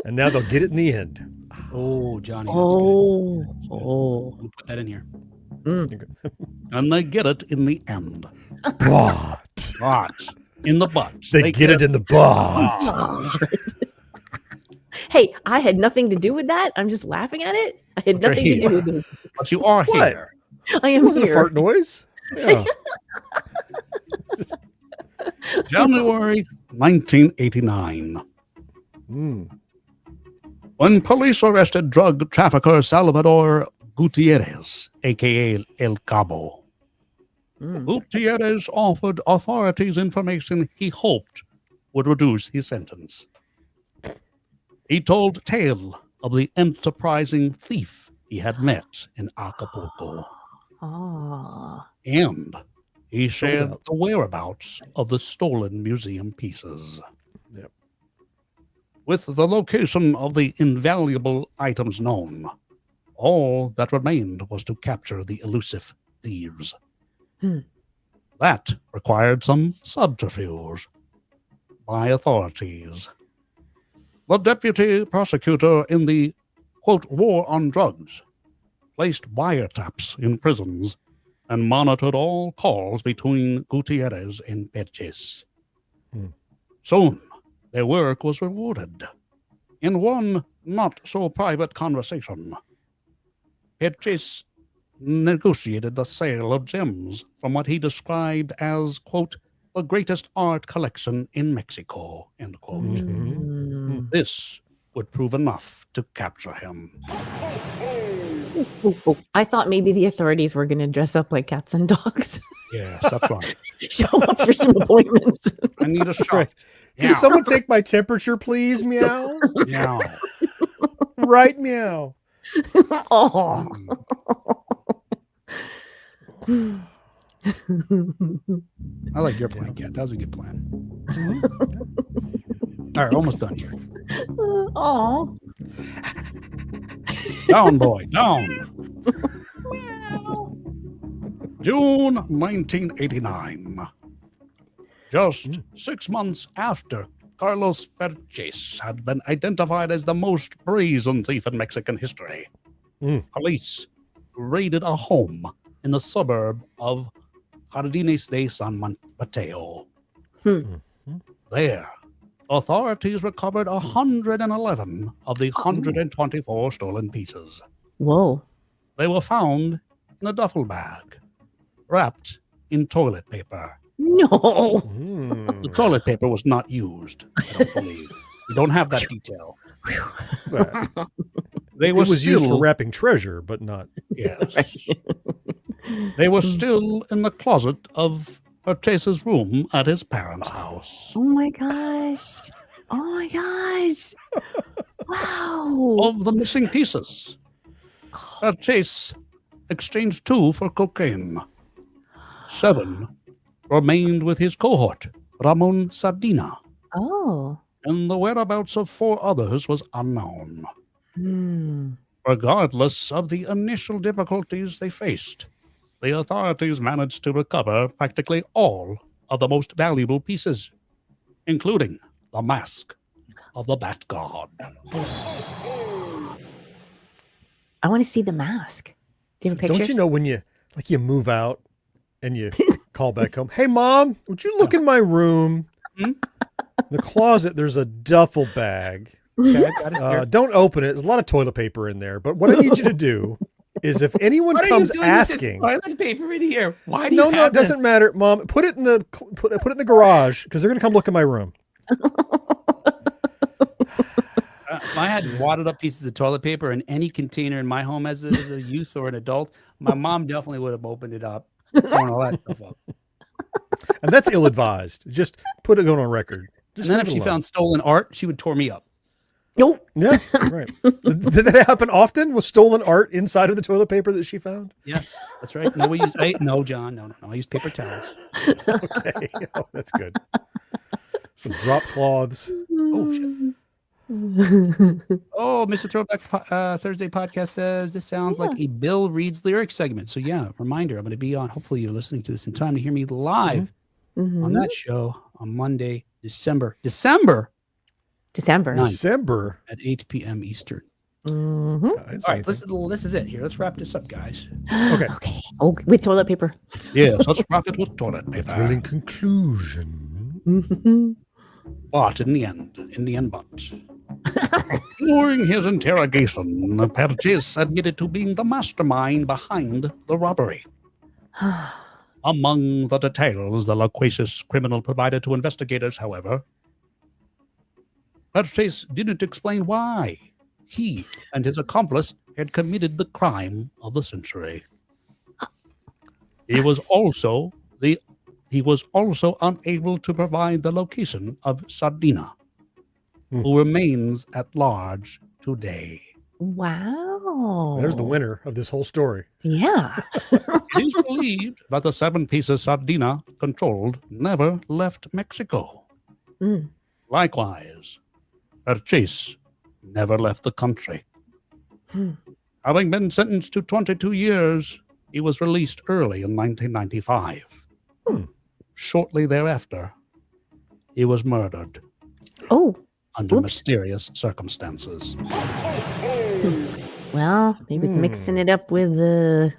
And now they'll get it in the end. Oh, Johnny. That's Oh. good. Oh. We'll put that in here. And they get it in the end. But But in the butt. they get it in the butt. Hey, I had nothing to do with that. I'm just laughing at it. I had But you're nothing to do here. with this. But you are What? here. I It am wasn't a here. fart noise. Yeah. January 1989. Mm. When police arrested drug trafficker Salvador Gutierrez, a.k.a. El Cabo. Gutierrez offered authorities information he hoped would reduce his sentence. He told tale of the enterprising thief he had met in Acapulco Ah. and he shared out. the whereabouts of the stolen museum pieces. Yep. With the location of the invaluable items known, all that remained was to capture the elusive thieves. Hmm. That required some subterfuge by authorities. The deputy prosecutor in the, quote, war on drugs placed wiretaps in prisons and monitored all calls between Gutierrez and Perches. Soon, their work was rewarded. In one not-so-private conversation, Perches negotiated the sale of gems from what he described as, quote, the greatest art collection in Mexico, end quote. Mm. This would prove enough to capture him. Oh, I thought maybe the authorities were going to dress up like cats and dogs. Yes, that's right. Show up for some appointments. I need a shot. Right. Can someone take my temperature, please? Meow. Meow. Right, meow. Oh. I like your plan, Kat. That was a good plan. All right, almost done here. Oh. Down, boy, down. June 1989. Just 6 months after Carlos Perches had been identified as the most brazen thief in Mexican history, police raided a home in the suburb of Jardines de San Mateo. There, authorities recovered 111 of the 124 stolen pieces. Whoa. They were found in a duffel bag, wrapped in toilet paper. No. The toilet paper was not used, I don't believe. We don't have that detail. They It were was still, used for wrapping treasure, but not. yes. They were still in the closet of Perches's room at his parents' house. Oh my gosh. Oh my gosh. Wow. Of the missing pieces, Perches exchanged 2 for cocaine. 7 remained with his cohort, Ramon Sardina, Oh. and the whereabouts of 4 others was unknown. Hmm. Regardless of the initial difficulties they faced, the authorities managed to recover practically all of the most valuable pieces, including the mask of the Bat God. I want to see the mask. Do you have pictures? Don't you know when you move out and you call back home? Hey, Mom, would you look in my room? The closet, there's a duffel bag. Okay, I got it here. Don't open it. There's a lot of toilet paper in there. But what I need you to do is if anyone What are comes you doing with this asking, toilet paper in here? Why do you no, have it doesn't matter, Mom. Put it in the garage because they're gonna come look in my room. I had wadded up pieces of toilet paper in any container in my home as a youth or an adult. My mom definitely would have opened it up, thrown all that stuff up. And that's ill-advised. Just put it on record. Just And then leave if it she alone. found stolen art, she would tore me up. Nope. Yeah, right. Did that happen often? Was stolen art inside of the toilet paper that she found? Yes, that's right. No, we use no, John, no. I use paper towels. Okay. Oh, that's good. Some drop cloths. Oh shit. Oh, Mr. Throwback Thursday podcast says this sounds like a Bill Reads lyrics segment. So yeah, reminder, I'm going to be on. Hopefully, you're listening to this in time to hear me live on that show on Monday, December December. 9th. at 8 p.m. Eastern. Mhm. I didn't say All right, anything. this is it here. Let's wrap this up, guys. Okay. Okay. Oh, with toilet paper. Yes, let's wrap it with toilet paper. Thrilling conclusion. Mhm. But in the end, but. During his interrogation, Perches admitted to being the mastermind behind the robbery. Among the details the loquacious criminal provided to investigators, however, Perches didn't explain why he and his accomplice had committed the crime of the century. He was also unable to provide the location of Sardina, who remains at large today. Wow. There's the winner of this whole story. Yeah. It is believed that the 7 pieces Sardina controlled never left Mexico. Mm. Likewise, Purchase never left the country. Hmm. Having been sentenced to 22 years, he was released early in 1995. Hmm. Shortly thereafter, he was murdered Oh, under oops. mysterious circumstances. Well, he was mixing it up with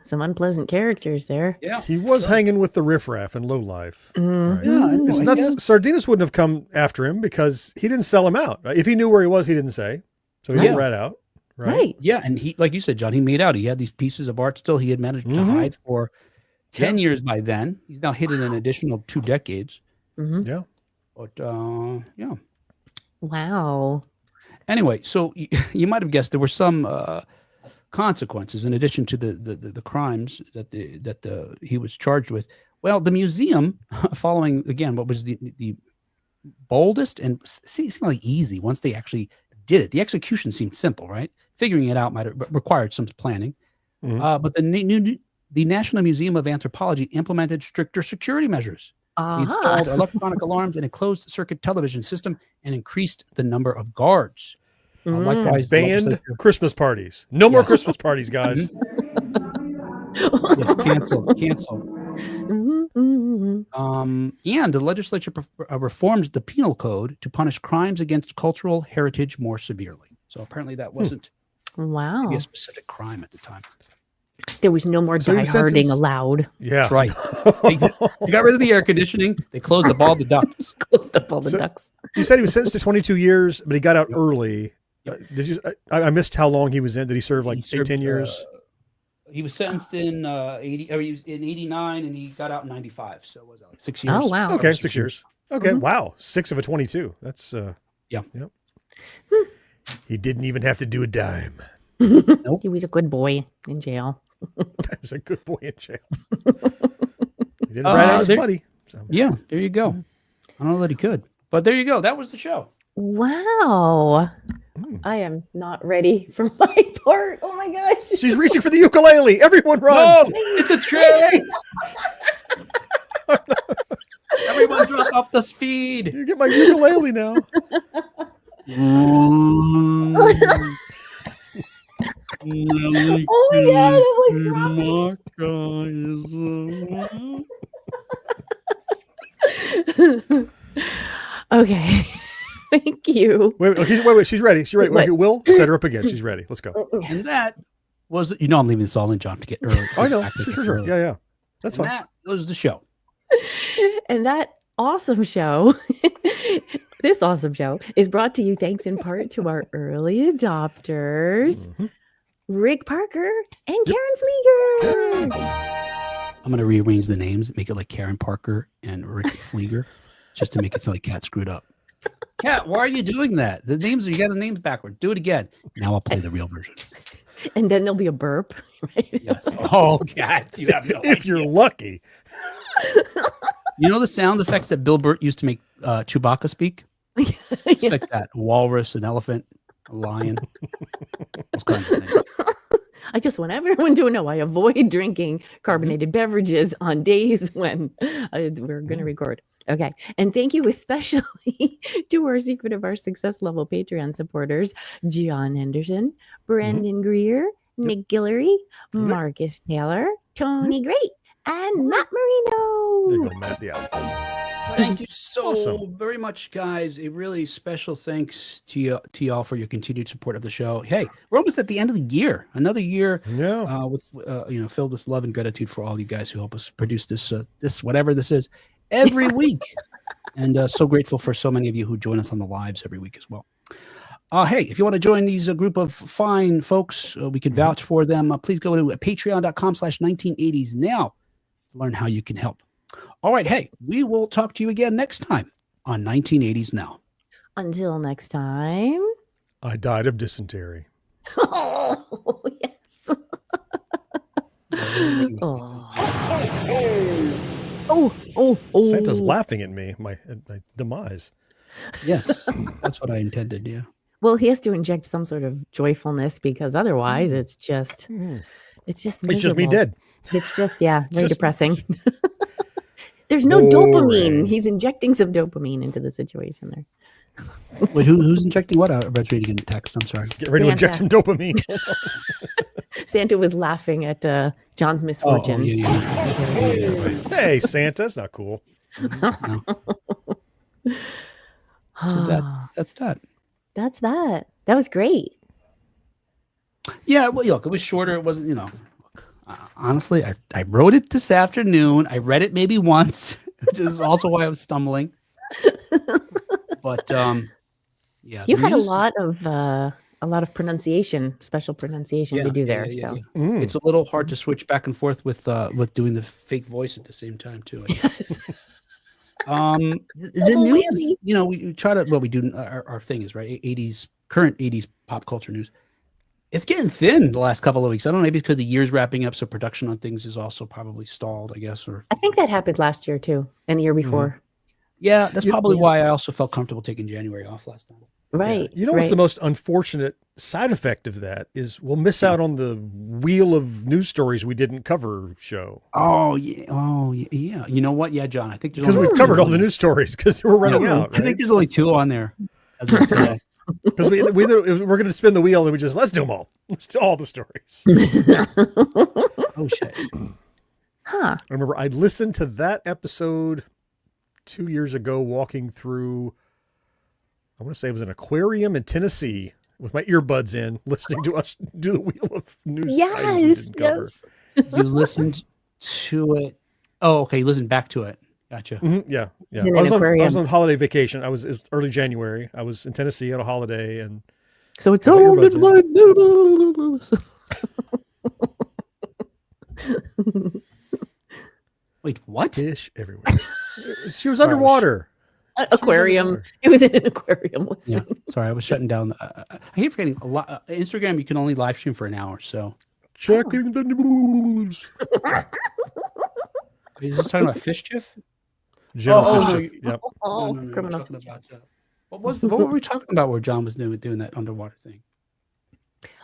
some unpleasant characters there. Yeah. He was hanging with the riffraff and lowlife. Right. Mhm. It's nuts. Sardinus wouldn't have come after him because he didn't sell him out. Right? If he knew where he was, he didn't say. So he Yeah. didn't rat out. Right. Yeah, and he, like you said, John, he made out. He had these pieces of art still. He had managed to hide for 10 years by then. He's now hidden an additional 2 decades. Mhm. Yeah. But yeah. Wow. Anyway, so you might have guessed there were some consequences in addition to the crimes that he was charged with. Well, the museum, following again what was the boldest and seemingly easy once they actually did it. The execution seemed simple, right? Figuring it out might have required some planning. But the National Museum of Anthropology implemented stricter security measures. They installed electronic alarms and a closed circuit television system and increased the number of guards. Likewise, the Banned legislature- Christmas parties. No more Christmas parties, guys. yes, cancel. Mhm. And the legislature reformed the penal code to punish crimes against cultural heritage more severely. So apparently that wasn't Wow. maybe a specific crime at the time. There was no more So he was dieharding sentenced- allowed. Yeah. That's right. They got rid of the air conditioning. They closed up all the ducts. Closed up all the ducks. You said he was sentenced to 22 years, but he got out early. Did you? I missed how long he was in. Did he serve like He served, 10 years? He was sentenced in 80, or he was in 89, and he got out in 95. So what was that, like 6 years? Oh, wow. Okay, 6 years. Okay, wow. 6 of a 22. That's Yeah. Yep. He didn't even have to do a dime. He was a good boy in jail. He was a good boy in jail. He didn't rat out his there- buddy. So. Yeah, there you go. I don't know that he could, but there you go. That was the show. Wow. I am not ready for my part. Oh my gosh. She's reaching for the ukulele. Everyone run. Oh, it's a train. Everyone drop off the speed. You get my ukulele now. Oh my god, I'm like dropping. Okay. Thank you. Wait. She's ready. She's ready. What? Okay, Will, set her up again. She's ready. Let's go. And that was, I'm leaving this all in, John, to get early. I know. Sure. Yeah. That's And fine. that was the show. And that awesome show, this awesome show, is brought to you thanks in part to our early adopters, Rick Parker and Karen Flieger. I'm going to rearrange the names, make it like Karen Parker and Rick Flieger, just to make it sound like Cat screwed up. Cat, why are you doing that? The names, you got the names backward. Do it again. Now I'll play the real version. And then there'll be a burp. Right? Yes. Oh, Cat, you have no If you're lucky. You know the sound effects that Bill Burt used to make Chewbacca speak? It's Yeah. like that. A walrus, an elephant, a lion. Those kinds of things. I just want everyone to know I avoid drinking carbonated beverages on days when we're going to record. Okay. And thank you especially to our Secret of Our Success level Patreon supporters, John Henderson, Brendan Greer, Nick Guillory, Marcus Taylor, Tony Great, and Matt Marino. There you go, Matt. Yeah. Thank you so Awesome. very much, guys. A really special thanks to y'all for your continued support of the show. Hey, we're almost at the end of the year. Another year Yeah. with filled with love and gratitude for all you guys who help us produce this whatever this is every week. And so grateful for so many of you who join us on the lives every week as well. Hey, if you want to join these group of fine folks, we can vouch for them. Please go to patreon.com/1980s now to learn how you can help. All right. Hey, we will talk to you again next time on 1980s Now. Until next time. I died of dysentery. Oh, yes. Oh. Santa's laughing at me, my demise. Yes, that's what I intended. Yeah. Well, he has to inject some sort of joyfulness because otherwise it's just Mhm. it's just It's just me miserable. dead. It's just very Just depressing. There's no dopamine. boring. He's injecting some dopamine into the situation there. Wait, who's injecting what? I was reading in text. I'm sorry. Get ready to inject some Santa. dopamine. Santa was laughing at John's Oh, misfortune. yeah, right. Hey, Santa, that's not cool. No. So that's that. That's that. That was great. Yeah, well, look, it was shorter. It wasn't, look, honestly, I wrote it this afternoon. I read it maybe once, which is also why I was stumbling. But yeah, You the had a news- lot of pronunciation, special pronunciation to do there. So Mm. it's a little hard to switch back and forth with doing the fake voice at the same time too. yes. The Double news, whammy. we try to we do our thing is right. 80s current 80s pop culture news. It's getting thin the last couple of weeks. I don't know, maybe because the year's wrapping up, so production on things is also probably stalled, I guess. Or I think that happened last year too, and the year before. yeah, that's You- probably why I also felt comfortable taking January off last time. Right. You know what's right. the most unfortunate side effect of that is we'll miss out on the wheel of news stories we didn't cover show. Oh yeah. You know what? Yeah, John. I think there's Because only we've two covered all on the there. news stories because we're running Yeah, out, I think right? there's only 2 on there as of today. Because we're going to spin the wheel and let's do them all. Let's do all the stories. Oh shit. Huh. I remember I listened to that episode 2 years ago walking through, I want to say it was an aquarium in Tennessee with my earbuds in, listening to us do the wheel of news items we Yes. didn't cover. Yes. You listened to it. Oh, okay. You listened back to it. Gotcha. Mhm, yeah. It's in I an was aquarium. on holiday vacation. It was early January. I was in Tennessee on a holiday, and So it's Put your all earbuds in. like noodles. Wait, what? fish everywhere. She was underwater. Aquarium. underwater. It was in an aquarium. Yeah. Listening. Sorry, I was shutting down. I keep forgetting a lot. Instagram, you can only live stream for an hour. So Checking the news. is this talking about fish, Jeff? General Oh, mischief. no, Yep. Oh, We're criminal. talking about what were we talking about where John was doing that underwater thing?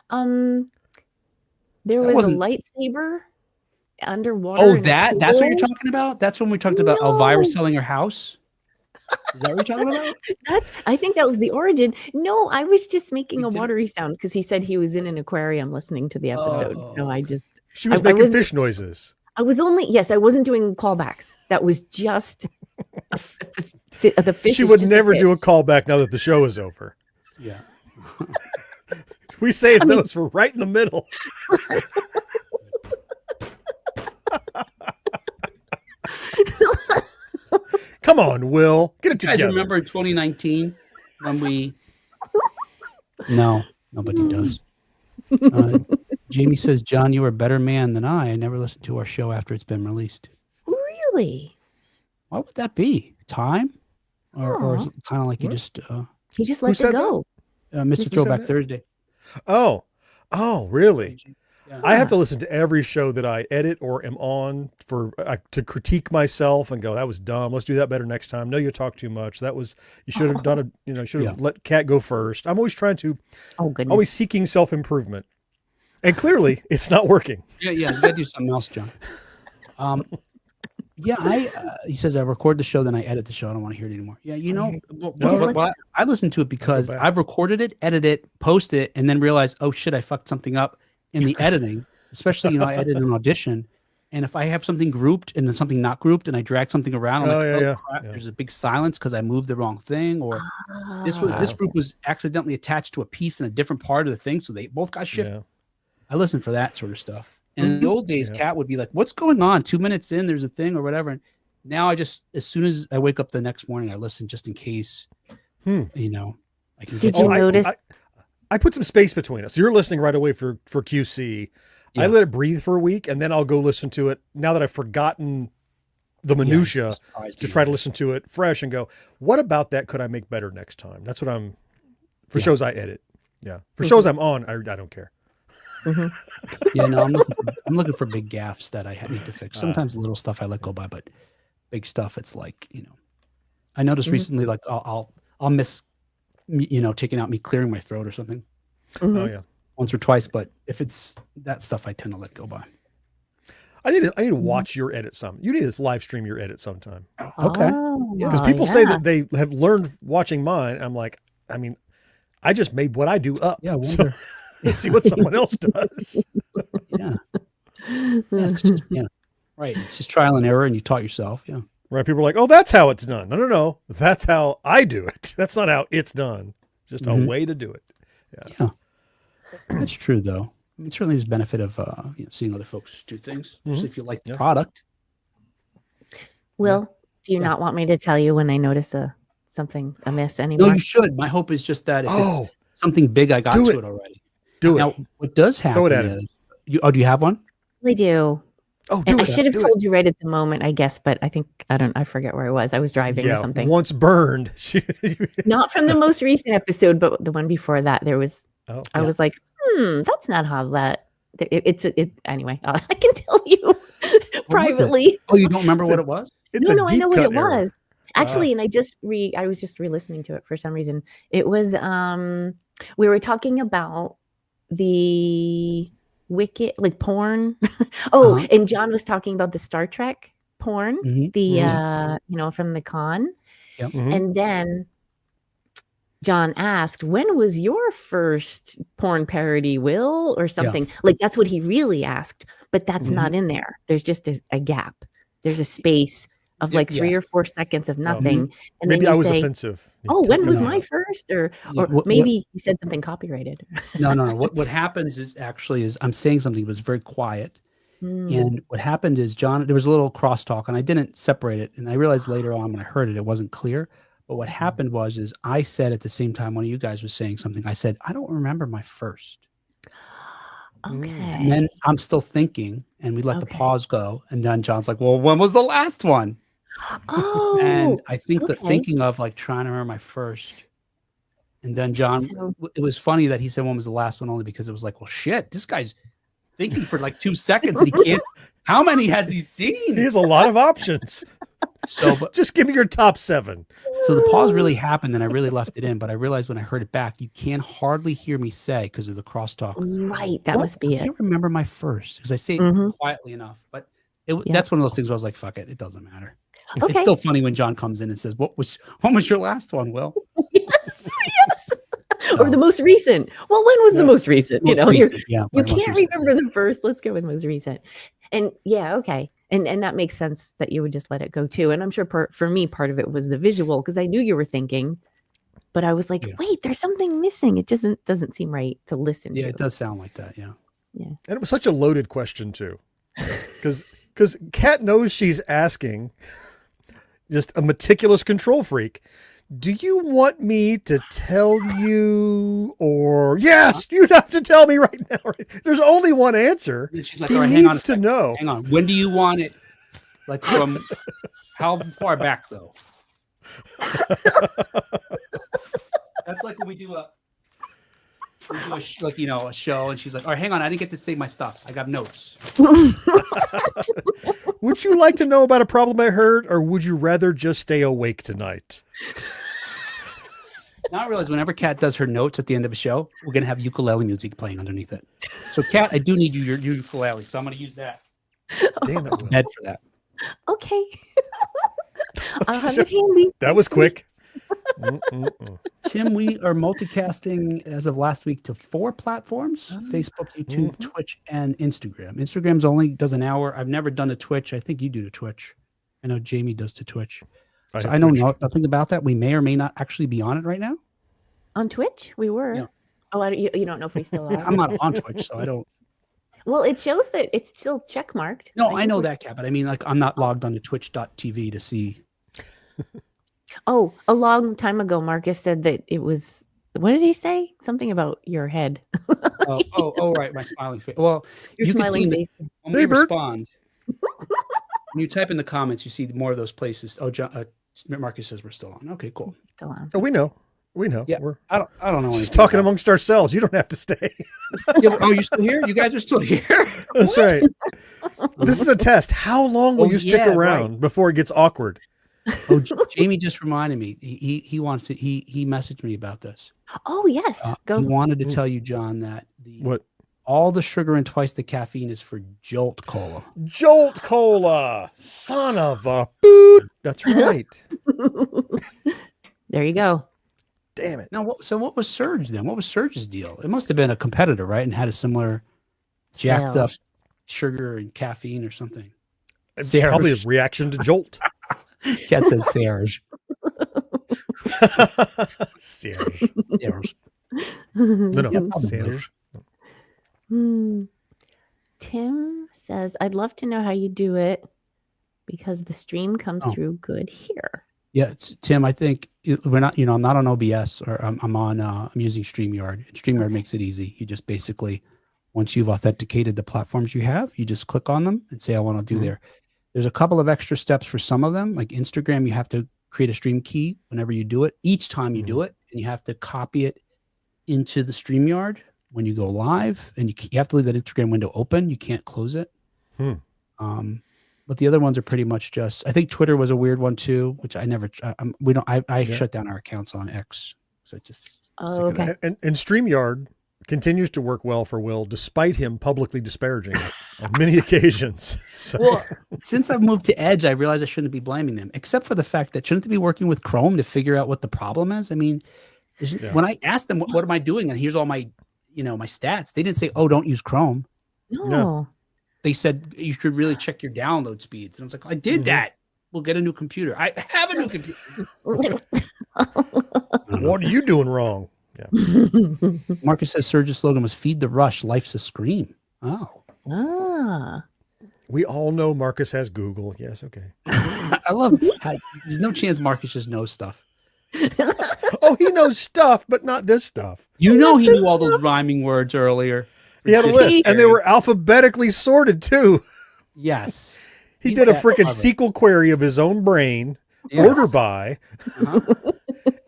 There That was a wasn't- lightsaber underwater. Oh, in a that's what you're pool. talking about? That's when we talked about Elvira No. selling her house? Is that what you're talking about? I think that was the origin. No, I was just making We a did it. watery sound because he said he was in an aquarium listening to the episode. So I just, She was I making wasn't- fish noises. I wasn't doing callbacks. That was just the fish. She is would just never fish. do a callback now that the show is over. Yeah. We saved those for right in the middle. Come on, Will. Get it You guys together. remember in 2019 when we? No, nobody does. Jamie says, John, you are a better man than I. I never listened to our show after it's been released. Really? Why would that be? Time? Or is it kind of like you What? just He just Who let it said that? go. Mr. said Throwback that? Thursday? Oh, really? Yeah. I have to listen to every show that I edit or am on to critique myself and go, that was dumb. Let's do that better next time. No, you talk too much. You should have done you should have let Kat go first. I'm always trying to, Oh goodness. always seeking self-improvement. And clearly it's not working. Yeah, you gotta do something else, John. Yeah, he says I record the show, then I edit the show. I don't want to hear it anymore. Yeah, I listen to it because back. I've recorded it, edited it, posted it, and then realized, oh shit, I fucked something up in the editing. Especially, I edited an audition, and if I have something grouped and then something not grouped, and I drag something around, I'm crap, yeah. there's a big silence because I moved the wrong thing, or this group was accidentally attached to a piece in a different part of the thing, so they both got shifted. Yeah. I listen for that sort of stuff. And in the old days, Yeah. Kat would be like, "What's going on? 2 minutes in, there's a thing or whatever." And now I just, as soon as I wake up the next morning, I listen just in case. I can. Did get you to it. notice? I put some space between us. You're listening right away for QC. I Yeah. let it breathe for a week, and then I'll go listen to it now that I've forgotten the minutia surprised to me. try to listen to it fresh and go, what about that could I make better next time? That's what I'm for Yeah. shows I edit. Yeah. For shows I'm on, I don't care. Yeah, no, I'm looking for big gaffes that I need to fix. Sometimes the little stuff I let go by, but big stuff, it's like, I noticed recently, like I'll miss taking out me clearing my throat or something Oh yeah. once or twice. But if it's that stuff, I tend to let go by. I need to watch your edit some. You need to live stream your edit sometime. Okay. Because people say that they have learned watching mine. I'm like, I mean, I just made what I do up. Yeah. I So wonder. see what someone else does. Yeah. It's just, right. It's just trial and error, and you taught yourself. Yeah. Right. People are like, oh, that's how it's done. No. That's how I do it. That's not how it's done. Just a way to do it. Yeah. That's true, though. I mean, certainly there's benefit of seeing other folks do things, especially if you like the product. Will, do you not want me to tell you when I notice something amiss anymore? No, you should. My hope is just that if it's something big, I got Do to it. it already. Do Now, it. what does happen Throw it at is, do you have one? I do. Oh, do And I it. should have Do told you right at the moment, I guess, but I forget where I was. I was driving or something. Once burned. Not from the most recent episode, but the one before that. There was. I was like, that's not how that. Anyway. I can tell you privately. Oh, you don't remember what it was? It's No, a I deep know what cut it error. was. Actually, and I was just re-listening to it for some reason. It was we were talking about the wicked, like porn. And John was talking about the Star Trek porn, from the con. Yep. And then John asked, when was your first porn parody, Will, or something? Like that's what he really asked, but that's not in there. There's just a gap. There's a space of like 3 or 4 seconds of nothing. And Maybe then I you was say, offensive. when was my first? Or maybe you said something copyrighted. No. What happens is I'm saying something that was very quiet. And what happened is, John, there was a little crosstalk, and I didn't separate it. And I realized later on when I heard it, it wasn't clear. But what happened is I said at the same time one of you guys was saying something. I said, I don't remember my first. Okay. And then I'm still thinking, and we let the pause go. And then John's like, well, when was the last one? Oh. And I think that thinking of like trying to remember my first. And then John, it was funny that he said when was the last one, only because it was like, well, shit, this guy's thinking for like 2 seconds and he can't. How many has he seen? He has a lot of options. So just give me your top 7. So the pause really happened, and I really left it in. But I realized when I heard it back, you can hardly hear me say because of the crosstalk. Right, that must be it. I can't remember my first because I say it quietly enough. But that's one of those things where I was like, "Fuck it, it doesn't matter." Okay. It's still funny when John comes in and says, "When was your last one, Will?" Yes. Or the most recent. Well, when was the most recent? Most recent, you can't remember the first. Let's go with most recent. And okay. And that makes sense that you would just let it go too. And I'm sure for me, part of it was the visual because I knew you were thinking, but I was like, wait, there's something missing. It doesn't seem right to listen to. Yeah, it does sound like that. Yeah. And it was such a loaded question too. Because Kat knows she's asking, just a meticulous control freak. Do you want me to tell you, or yes, you'd have to tell me right now. There's only one answer. She's like, he all right, needs to know. Hang on. When do you want it? Like from how far back though? That's like when we do a show, and she's like, all right, hang on, I didn't get to save my stuff. I got notes. Would you like to know about a problem I heard, or would you rather just stay awake tonight? Now I realize whenever Kat does her notes at the end of a show, we're going to have ukulele music playing underneath it. So Kat, I do need your ukulele, so I'm going to use that. Damn it, Will. Head for that. Okay. I'll have it handy. That was quick. Tim, we are multicasting as of last week to 4 platforms: Facebook, YouTube, Twitch, and Instagram. Instagram's only does an hour. I've never done a Twitch. I think you do to Twitch. I know Jamie does to Twitch. So I don't know nothing about that. We may or may not actually be on it right now. On Twitch, we were. Yeah. Oh, you don't know if we still are. I'm not on Twitch, so I don't. Well, it shows that it's still check marked. No, I know that, Kat, but I mean, like, I'm not logged on to twitch.tv to see. Oh, a long time ago, Marcus said that it was. What did he say? Something about your head. Right, my smiling face. Well, your smiling face. When we respond, when you type in the comments, you see more of those places. Oh, John, Marcus says we're still on. Okay, cool. Still on. Oh, we know. Yeah, I don't know. Just talking amongst ourselves. You don't have to stay. You're still here? You guys are still here? That's right. This is a test. How long will you stick around before it gets awkward? Oh, Jamie just reminded me. He wants to. He messaged me about this. Oh, yes. He Go. wanted to tell you, John, that What? all the sugar and twice the caffeine is for Jolt Cola. Jolt Cola, son of a boot. That's right. There you go. Damn it. Now, so what was Surge then? What was Surge's deal? It must have been a competitor, right? And had a similar jacked up Sales. sugar and caffeine or something. Probably a Serge. reaction to Jolt. Cat says Serge. Serge. Serge. No, Yeah, probably. Serge. Tim says, I'd love to know how you do it because the stream comes through good here. Yeah, Tim, I think we're not, I'm not on OBS or I'm using StreamYard. And StreamYard makes it easy. You just basically, once you've authenticated the platforms you have, you just click on them and say, I want to do there. There's a couple of extra steps for some of them. Like Instagram, you have to create a stream key whenever you do it, each time you do it, and you have to copy it into the StreamYard when you go live, and you have to leave that Instagram window open. You can't close it. But the other ones are pretty much just, I think Twitter was a weird one too, which I never, I shut down our accounts on X. So just, okay. And StreamYard continues to work well for Will, despite him publicly disparaging it on many occasions. So. Well, since I've moved to Edge, I realized I shouldn't be blaming them, except for the fact that shouldn't they be working with Chrome to figure out what the problem is? I mean, when I asked them, what am I doing? And here's all my, my stats. They didn't say, oh, don't use Chrome. No. They said you should really check your download speeds. And I was like, I did that. We'll get a new computer. I have a new computer. What are you doing wrong? Yeah. Marcus says Surge's slogan was "Feed the Rush, Life's a Scream." Oh. We all know Marcus has Google. Yes, okay. I love it. There's no chance Marcus just knows stuff. Oh, he knows stuff, but not this stuff. He knew all those rhyming words earlier. He had a list, and they were alphabetically sorted too. Yes. He did a freaking SQL query of his own brain. Yes. Order by.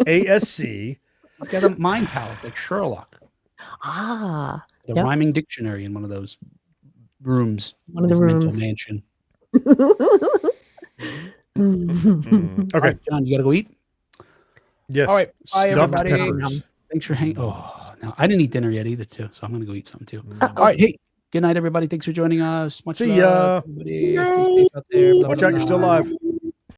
ASC. He's got a mind palace like Sherlock. The rhyming dictionary in one of those rooms. One of the rooms. Mental mansion. Okay. Right, John, you got to go eat? Yes. All right. Bye, Stuffed everybody. peppers. Thanks for hanging. Oh, no, I didn't eat dinner yet either, too. So I'm going to go eat something, too. All right. Hey, good night, everybody. Thanks for joining us. Much See ya. love, everybody. Stay safe out there. Watch out. You're still alive.